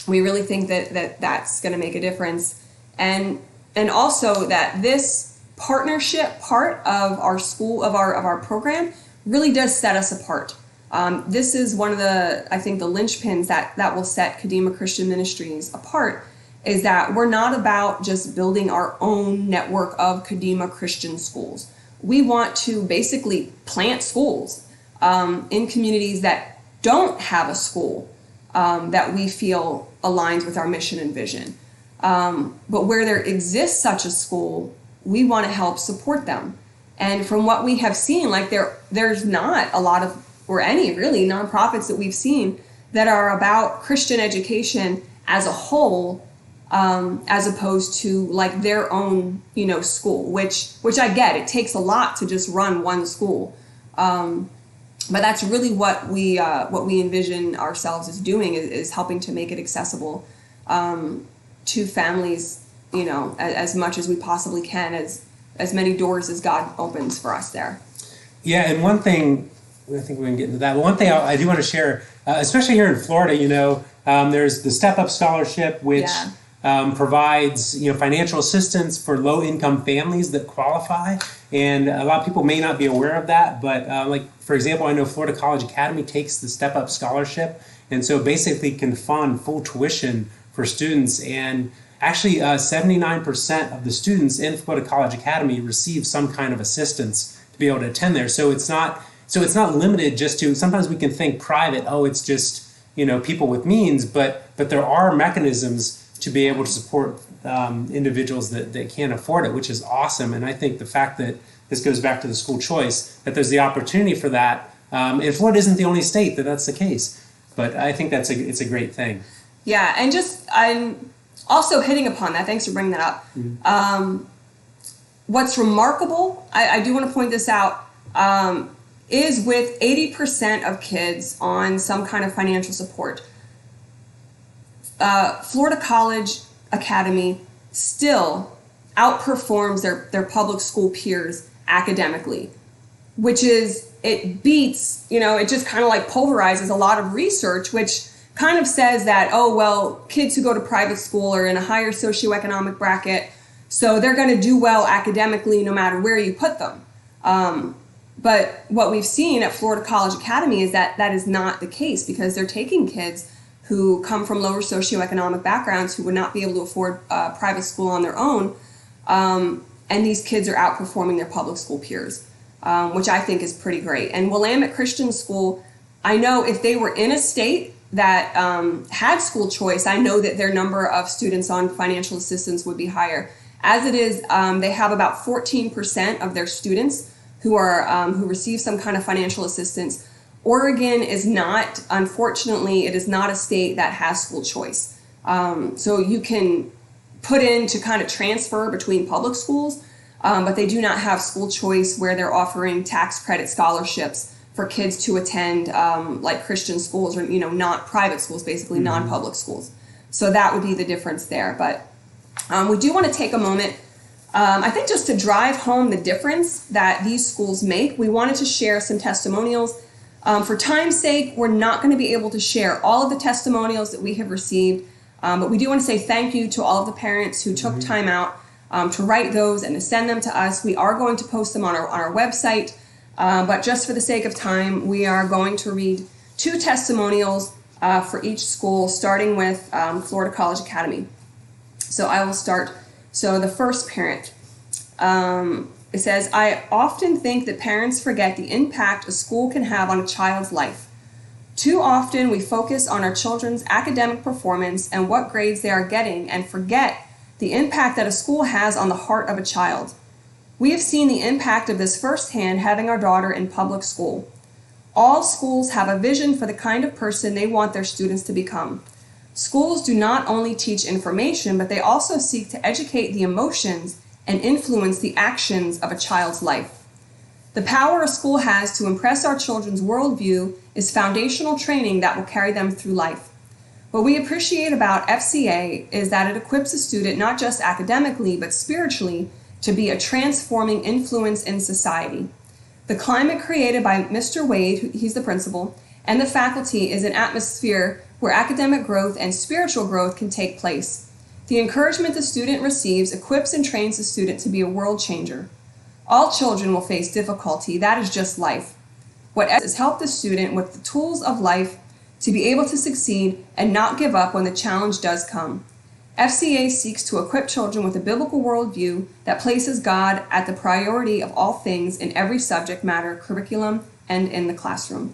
[SPEAKER 2] we really think that's going to make a difference. And also that this partnership part of our school, of our program, really does set us apart. This is one of the linchpins that will set Kadima Christian Ministries apart, is that we're not about just building our own network of Kadima Christian schools. We want to basically plant schools in communities that don't have a school that we feel aligns with our mission and vision. But where there exists such a school, we want to help support them. And from what we have seen, like there's not a lot of, or any really, nonprofits that we've seen that are about Christian education as a whole, as opposed to like their own, school, which I get. It takes a lot to just run one school. But that's really what we envision ourselves as doing is helping to make it accessible to families, as much as we possibly can, as many doors as God opens for us there.
[SPEAKER 1] Yeah, and one thing, I think we can get into that, but one thing I do want to share, especially here in Florida, there's the Step Up Scholarship, which provides financial assistance for low-income families that qualify, and a lot of people may not be aware of that. But like for example, I know Florida College Academy takes the Step Up Scholarship, and so basically can fund full tuition for students. And actually, 79% of the students in Florida College Academy receive some kind of assistance to be able to attend there. So it's not limited just to. Sometimes we can think private. Oh, it's just people with means, but there are mechanisms to be able to support individuals that can't afford it, which is awesome. And I think the fact that this goes back to the school choice, that there's the opportunity for that. And Florida isn't the only state that's the case, but I think it's a great thing.
[SPEAKER 2] Yeah, and I'm also hitting upon that. Thanks for bringing that up. Mm-hmm. What's remarkable, I do want to point this out, is with 80% of kids on some kind of financial support, Florida College Academy still outperforms their public school peers academically, which is, it beats, it just kind of like pulverizes a lot of research, which kind of says that, oh, well, kids who go to private school are in a higher socioeconomic bracket, so they're going to do well academically no matter where you put them. But what we've seen at Florida College Academy is that is not the case, because they're taking kids who come from lower socioeconomic backgrounds who would not be able to afford private school on their own, and these kids are outperforming their public school peers, which I think is pretty great. And Willamette Christian School, I know if they were in a state that had school choice, I know that their number of students on financial assistance would be higher. As it is, they have about 14% of their students who receive some kind of financial assistance. Oregon is not, unfortunately, it is not a state that has school choice. So you can put in to kind of transfer between public schools, but they do not have school choice where they're offering tax credit scholarships for kids to attend like Christian schools, or not private schools, basically mm-hmm. non-public schools. So that would be the difference there. But we do want to take a moment, I think, just to drive home the difference that these schools make. We wanted to share some testimonials. For time's sake, we're not going to be able to share all of the testimonials that we have received, but we do want to say thank you to all of the parents who took mm-hmm. time out to write those and to send them to us. We are going to post them on our website, but just for the sake of time, we are going to read 2 testimonials for each school, starting with Florida College Academy. So I will start. So the first parent, it says, I often think that parents forget the impact a school can have on a child's life. Too often we focus on our children's academic performance and what grades they are getting, and forget the impact that a school has on the heart of a child. We have seen the impact of this firsthand having our daughter in public school. All schools have a vision for the kind of person they want their students to become. Schools do not only teach information, but they also seek to educate the emotions and influence the actions of a child's life. The power a school has to impress our children's worldview is foundational training that will carry them through life. What we appreciate about FCA is that it equips a student not just academically, but spiritually to be a transforming influence in society. The climate created by Mr. Wade, he's the principal, and the faculty is an atmosphere where academic growth and spiritual growth can take place. The encouragement the student receives equips and trains the student to be a world changer. All children will face difficulty. That is just life. What has helped the student with the tools of life to be able to succeed and not give up when the challenge does come. FCA seeks to equip children with a biblical worldview that places God at the priority of all things in every subject matter, curriculum, and in the classroom.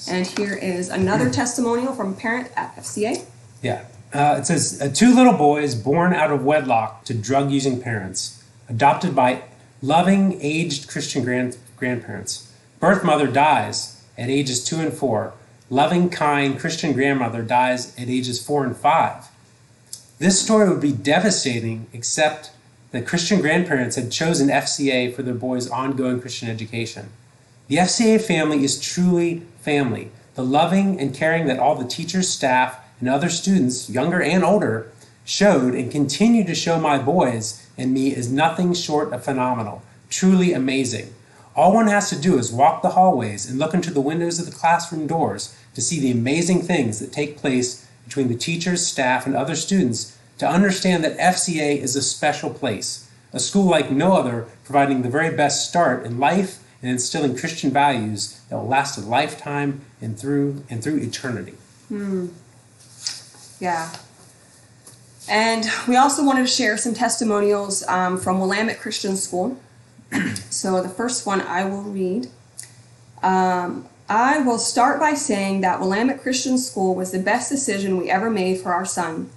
[SPEAKER 2] And here is another testimonial from a parent at FCA.
[SPEAKER 1] Yeah. It says, 2 little boys born out of wedlock to drug-using parents, adopted by loving, aged Christian grandparents. Birth mother dies at ages 2 and 4. Loving, kind Christian grandmother dies at ages 4 and 5. This story would be devastating, except that Christian grandparents had chosen FCA for their boys' ongoing Christian education. The FCA family is truly family. The loving and caring that all the teachers, staff, and other students, younger and older, showed and continue to show my boys and me is nothing short of phenomenal, truly amazing. All one has to do is walk the hallways and look into the windows of the classroom doors to see the amazing things that take place between the teachers, staff, and other students to understand that FCA is a special place, a school like no other, providing the very best start in life and instilling Christian values that will last a lifetime and through eternity.
[SPEAKER 2] Yeah. And we also wanted to share some testimonials from Willamette Christian School. So the first one I will read. I will start by saying that Willamette Christian School was the best decision we ever made for our son.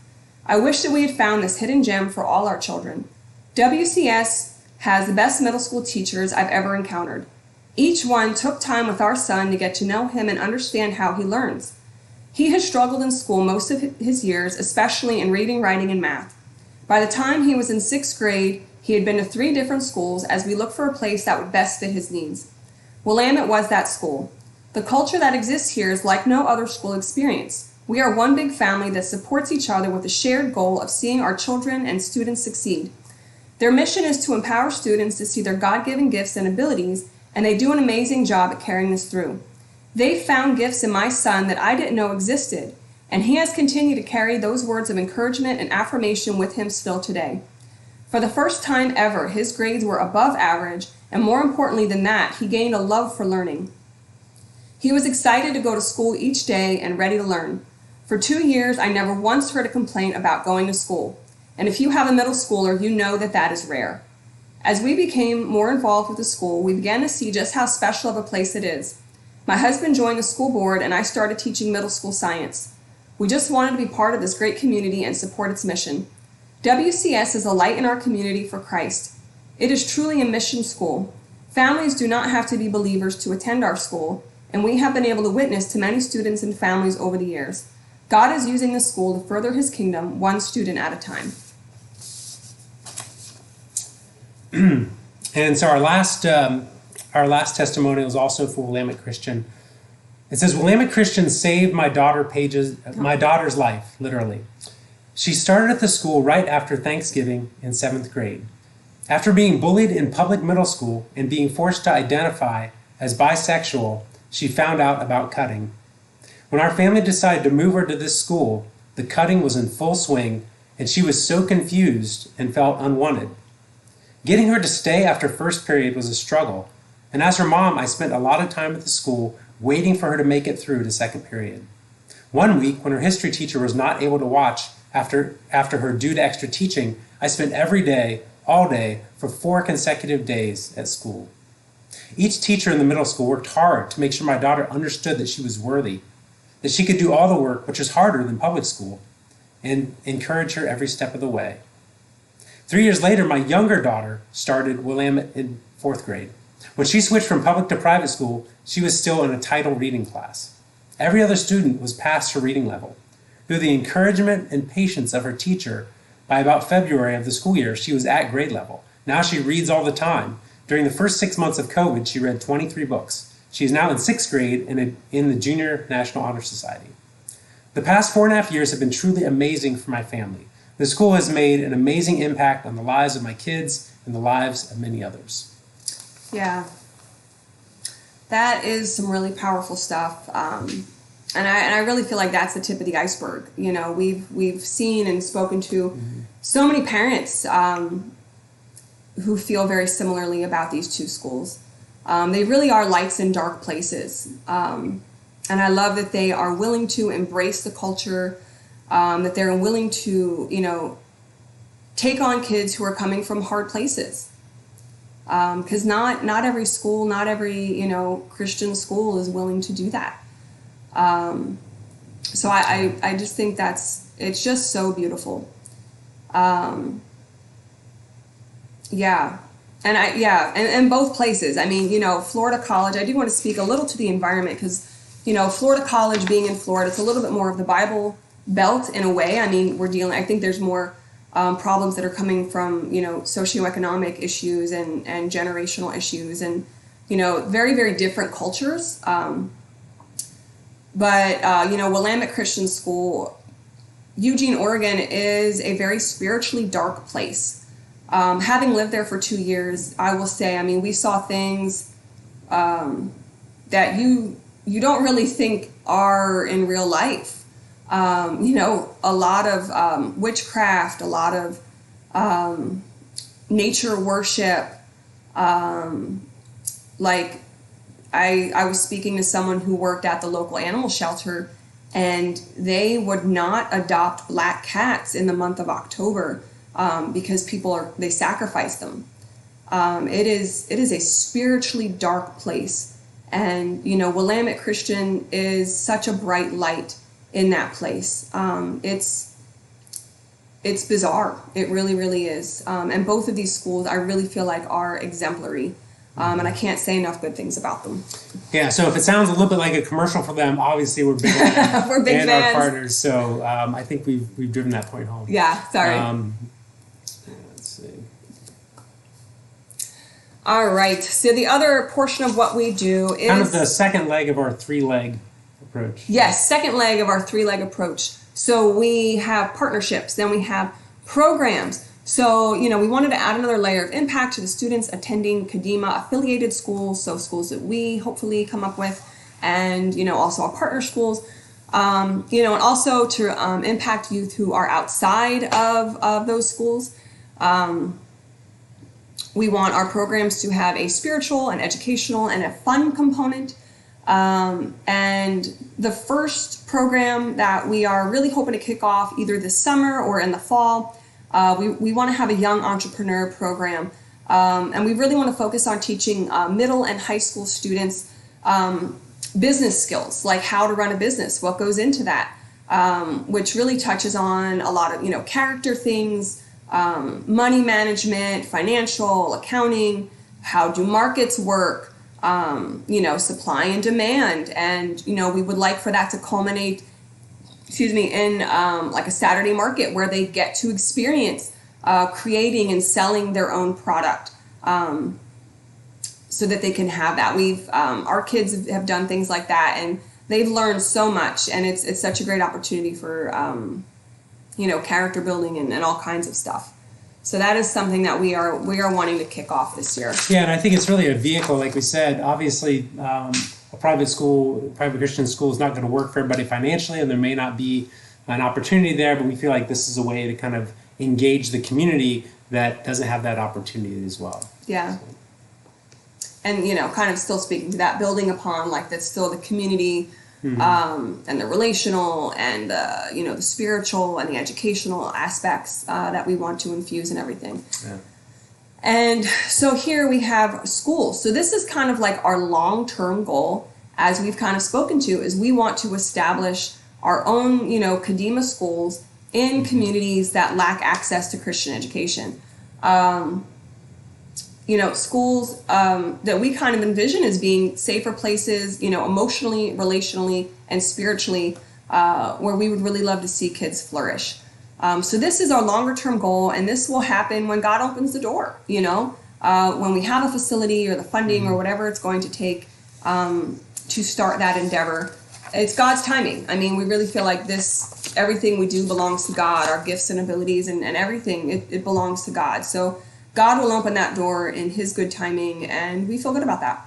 [SPEAKER 2] I wish that we had found this hidden gem for all our children. WCS has the best middle school teachers I've ever encountered. Each one took time with our son to get to know him and understand how he learns. He has struggled in school most of his years, especially in reading, writing, and math. By the time he was in 6th grade, he had been to 3 different schools as we looked for a place that would best fit his needs. Willamette was that school. The culture that exists here is like no other school experience. We are one big family that supports each other with a shared goal of seeing our children and students succeed. Their mission is to empower students to see their God-given gifts and abilities, and they do an amazing job at carrying this through. They found gifts in my son that I didn't know existed, and he has continued to carry those words of encouragement and affirmation with him still today. For the first time ever, his grades were above average, and more importantly than that, he gained a love for learning. He was excited to go to school each day and ready to learn. For 2 years, I never once heard a complaint about going to school, and if you have a middle schooler, you know that that is rare. As we became more involved with the school, we began to see just how special of a place it is. My husband joined the school board and I started teaching middle school science. We just wanted to be part of this great community and support its mission. WCS is a light in our community for Christ. It is truly a mission school. Families do not have to be believers to attend our school, and we have been able to witness to many students and families over the years. God is using this school to further his kingdom, one student at a time.
[SPEAKER 1] And so our last testimonial is also for Willamette Christian. It says, Willamette Christian saved my daughter's life, literally. She started at the school right after Thanksgiving in 7th grade. After being bullied in public middle school and being forced to identify as bisexual, she found out about cutting. When our family decided to move her to this school, the cutting was in full swing, and she was so confused and felt unwanted. Getting her to stay after first period was a struggle, and as her mom, I spent a lot of time at the school waiting for her to make it through to second period. One week, when her history teacher was not able to watch after her due to extra teaching, I spent every day, all day, for 4 consecutive days at school. Each teacher in the middle school worked hard to make sure my daughter understood that she was worthy, that she could do all the work, which is harder than public school, and encourage her every step of the way. 3 years later, my younger daughter started Willamette in 4th grade. When she switched from public to private school, she was still in a title reading class. Every other student was past her reading level. Through the encouragement and patience of her teacher, by about February of the school year, she was at grade level. Now she reads all the time. During the first 6 months of COVID, she read 23 books. She is now in 6th grade and in the Junior National Honor Society. The past 4.5 years have been truly amazing for my family. The school has made an amazing impact on the lives of my kids and the lives of many others.
[SPEAKER 2] Yeah, that is some really powerful stuff, and I really feel like that's the tip of the iceberg. You know, we've seen and spoken to so many parents who feel very similarly about these 2 schools. They really are lights in dark places, and I love that they are willing to embrace the culture, that they're willing to, take on kids who are coming from hard places. Because not every school, not every, Christian school is willing to do that. So I just think it's just so beautiful. Yeah. And both places. I mean, Florida College, I do want to speak a little to the environment because, Florida College being in Florida, it's a little bit more of the Bible Belt in a way. I mean, I think there's more problems that are coming from, socioeconomic issues and generational issues and, very, very different cultures. But Willamette Christian School, Eugene, Oregon is a very spiritually dark place. Having lived there for 2 years, I will say, we saw things that you don't really think are in real life. a lot of witchcraft, a lot of nature worship. Like I was speaking to someone who worked at the local animal shelter, and they would not adopt black cats in the month of October because they sacrifice them. It is a spiritually dark place, and Willamette Christian is such a bright light in that place. It's bizarre. It really, really is. And both of these schools, I really feel like, are exemplary. And I can't say enough good things about them.
[SPEAKER 1] Yeah, so if it sounds a little bit like a commercial for them, obviously we're big
[SPEAKER 2] we're big
[SPEAKER 1] and
[SPEAKER 2] fans.
[SPEAKER 1] our partners. So I think we've driven that point home.
[SPEAKER 2] Yeah, sorry.
[SPEAKER 1] Let's see.
[SPEAKER 2] All right. So the other portion of what we do is
[SPEAKER 1] kind of the second leg of our three-leg approach.
[SPEAKER 2] Yes, second leg of our three-leg approach. So we have partnerships, then we have programs. So, we wanted to add another layer of impact to the students attending Kadima affiliated schools, so schools that we hopefully come up with, and, also our partner schools, and also to impact youth who are outside of those schools. We want our programs to have a spiritual, an educational, and a fun component. And the first program that we are really hoping to kick off either this summer or in the fall, we want to have a young entrepreneur program. And we really want to focus on teaching middle and high school students business skills, like how to run a business, what goes into that, which really touches on a lot of, character things, money management, financial, accounting, how do markets work, supply and demand. And, we would like for that to culminate, in like a Saturday market where they get to experience creating and selling their own product so that they can have that. Our kids have done things like that, and they've learned so much, and it's such a great opportunity for, character building and all kinds of stuff. So that is something that we are wanting to kick off this year.
[SPEAKER 1] Yeah, and I think it's really a vehicle, like we said. Obviously, a private Christian school is not going to work for everybody financially, and there may not be an opportunity there, but we feel like this is a way to kind of engage the community that doesn't have that opportunity as well.
[SPEAKER 2] Yeah. And, kind of still speaking to that, building upon, like, that's still the community and the relational and, the spiritual and the educational aspects that we want to infuse in everything.
[SPEAKER 1] Yeah.
[SPEAKER 2] And so here we have schools. So this is kind of like our long-term goal, as we've kind of spoken to, is we want to establish our own, Kadima schools in communities that lack access to Christian education. Schools that we kind of envision as being safer places, emotionally, relationally, and spiritually, where we would really love to see kids flourish. So this is our longer term goal, and this will happen when God opens the door, when we have a facility or the funding or whatever it's going to take to start that endeavor. It's God's timing. I mean, we really feel like everything we do belongs to God, our gifts and abilities and everything, it belongs to God. So God will open that door in His good timing, and we feel good about that.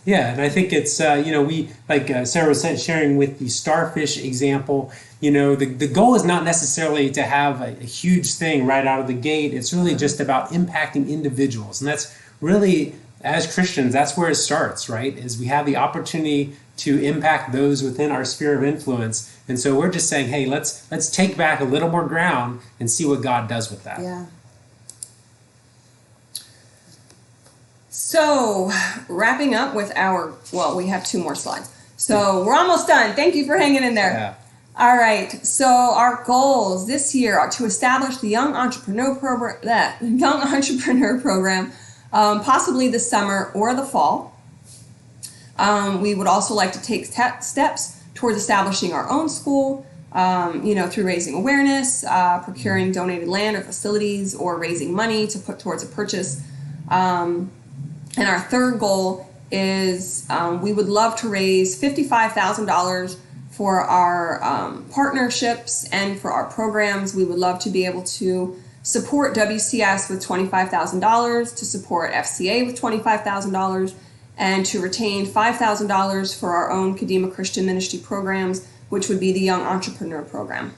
[SPEAKER 1] Yeah, and I think it's, we, like Sarah was sharing with the starfish example, the goal is not necessarily to have a huge thing right out of the gate. It's really just about impacting individuals. And that's really, as Christians, that's where it starts, right? Is we have the opportunity to impact those within our sphere of influence. And so we're just saying, hey, let's take back a little more ground and see what God does with that.
[SPEAKER 2] Yeah. So, wrapping up with we have 2 more slides. So, we're almost done. Thank you for hanging in there.
[SPEAKER 1] Yeah.
[SPEAKER 2] All right. So, our goals this year are to establish the Young Entrepreneur Program, possibly this summer or the fall. We would also like to take steps towards establishing our own school, through raising awareness, procuring donated land or facilities, or raising money to put towards a purchase. And our third goal is we would love to raise $55,000 for our partnerships and for our programs. We would love to be able to support WCS with $25,000, to support FCA with $25,000, and to retain $5,000 for our own Kadima Christian Ministry programs, which would be the Young Entrepreneur Program.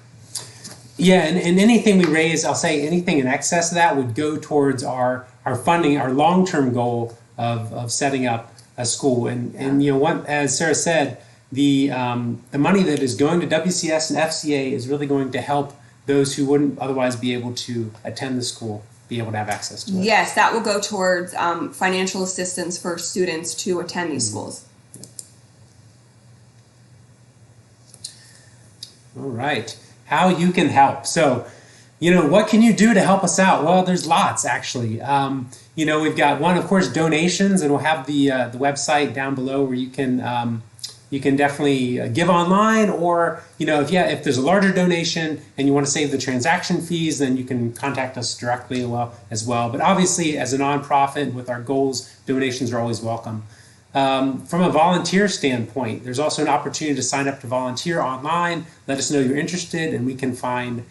[SPEAKER 1] Yeah, and anything we raise, I'll say anything in excess of that would go towards our funding, our long-term goal of setting up a school. And you know what, as Sarah said, the money that is going to WCS and FCA is really going to help those who wouldn't otherwise be able to attend the school be able to have access to it.
[SPEAKER 2] Yes, that will go towards financial assistance for students to attend these schools.
[SPEAKER 1] All right. How you can help. So, you know, what can you do to help us out? Well, there's lots, actually. You know, we've got one, of course, donations, and we'll have the website down below where you can definitely give online, or, you know, if there's a larger donation and you want to save the transaction fees, then you can contact us directly as well. But obviously, as a nonprofit with our goals, donations are always welcome. From a volunteer standpoint, there's also an opportunity to sign up to volunteer online. Let us know you're interested, and we can find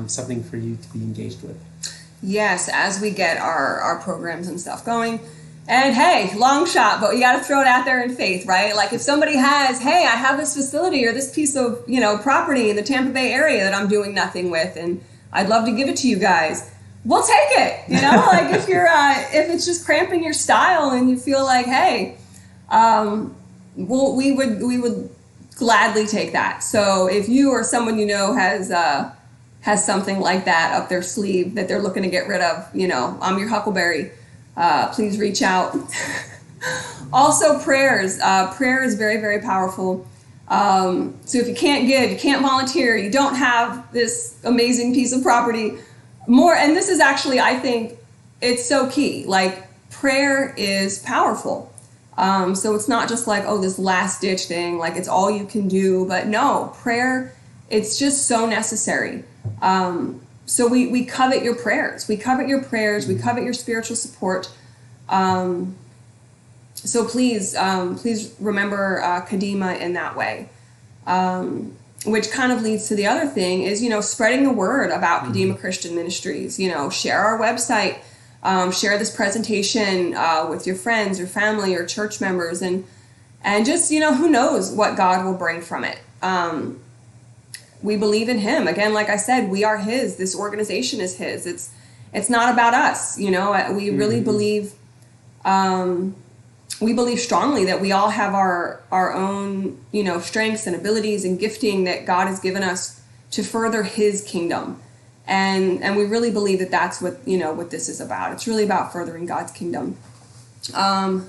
[SPEAKER 1] something for you to be engaged with.
[SPEAKER 2] Yes, as we get our programs and stuff going. And hey, long shot, but you got to throw it out there in faith, right? Like if somebody has, hey, I have this facility or this piece of, you know, property in the Tampa Bay area that I'm doing nothing with, and I'd love to give it to you guys. We'll take it, you know. Like if if it's just cramping your style and you feel like, hey, we would gladly take that. So if you or someone you know has something like that up their sleeve that they're looking to get rid of, you know, I'm your huckleberry. Please reach out. Also, prayers. Prayer is very, very powerful. So if you can't give, you can't volunteer, you don't have this amazing piece of property, and this is actually, I think, it's so key. Like, prayer is powerful. So it's not just like, oh, this last ditch thing, like it's all you can do. But no, prayer, it's just so necessary. So we covet your prayers. We covet your prayers. We covet your spiritual support. So please remember Kadima in that way. Which kind of leads to the other thing is, you know, spreading the word about Kadima Christian Ministries. You know, share our website, share this presentation with your friends or family or church members, and just, you know, who knows what God will bring from it. We believe in Him. Again, like I said, we are His. This organization is His. It's not about us. You know, we really believe. We believe strongly that we all have our own, you know, strengths and abilities and gifting that God has given us to further His kingdom, and we really believe that that's what, you know, what this is about. It's really about furthering God's kingdom. Yeah.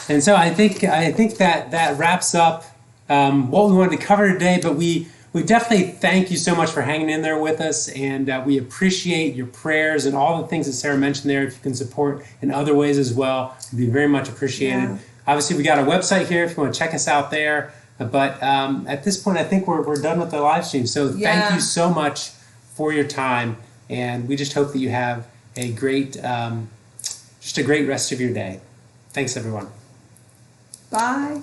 [SPEAKER 1] And so I think that wraps up what we wanted to cover today, but we definitely thank you so much for hanging in there with us, and we appreciate your prayers and all the things that Sarah mentioned there. If you can support in other ways as well, it'd be very much appreciated. Yeah. Obviously, we got a website here if you want to check us out there, but at this point, I think we're done with the live stream. So thank you so much for your time, and we just hope that you have a great, just a great rest of your day. Thanks, everyone.
[SPEAKER 2] Bye.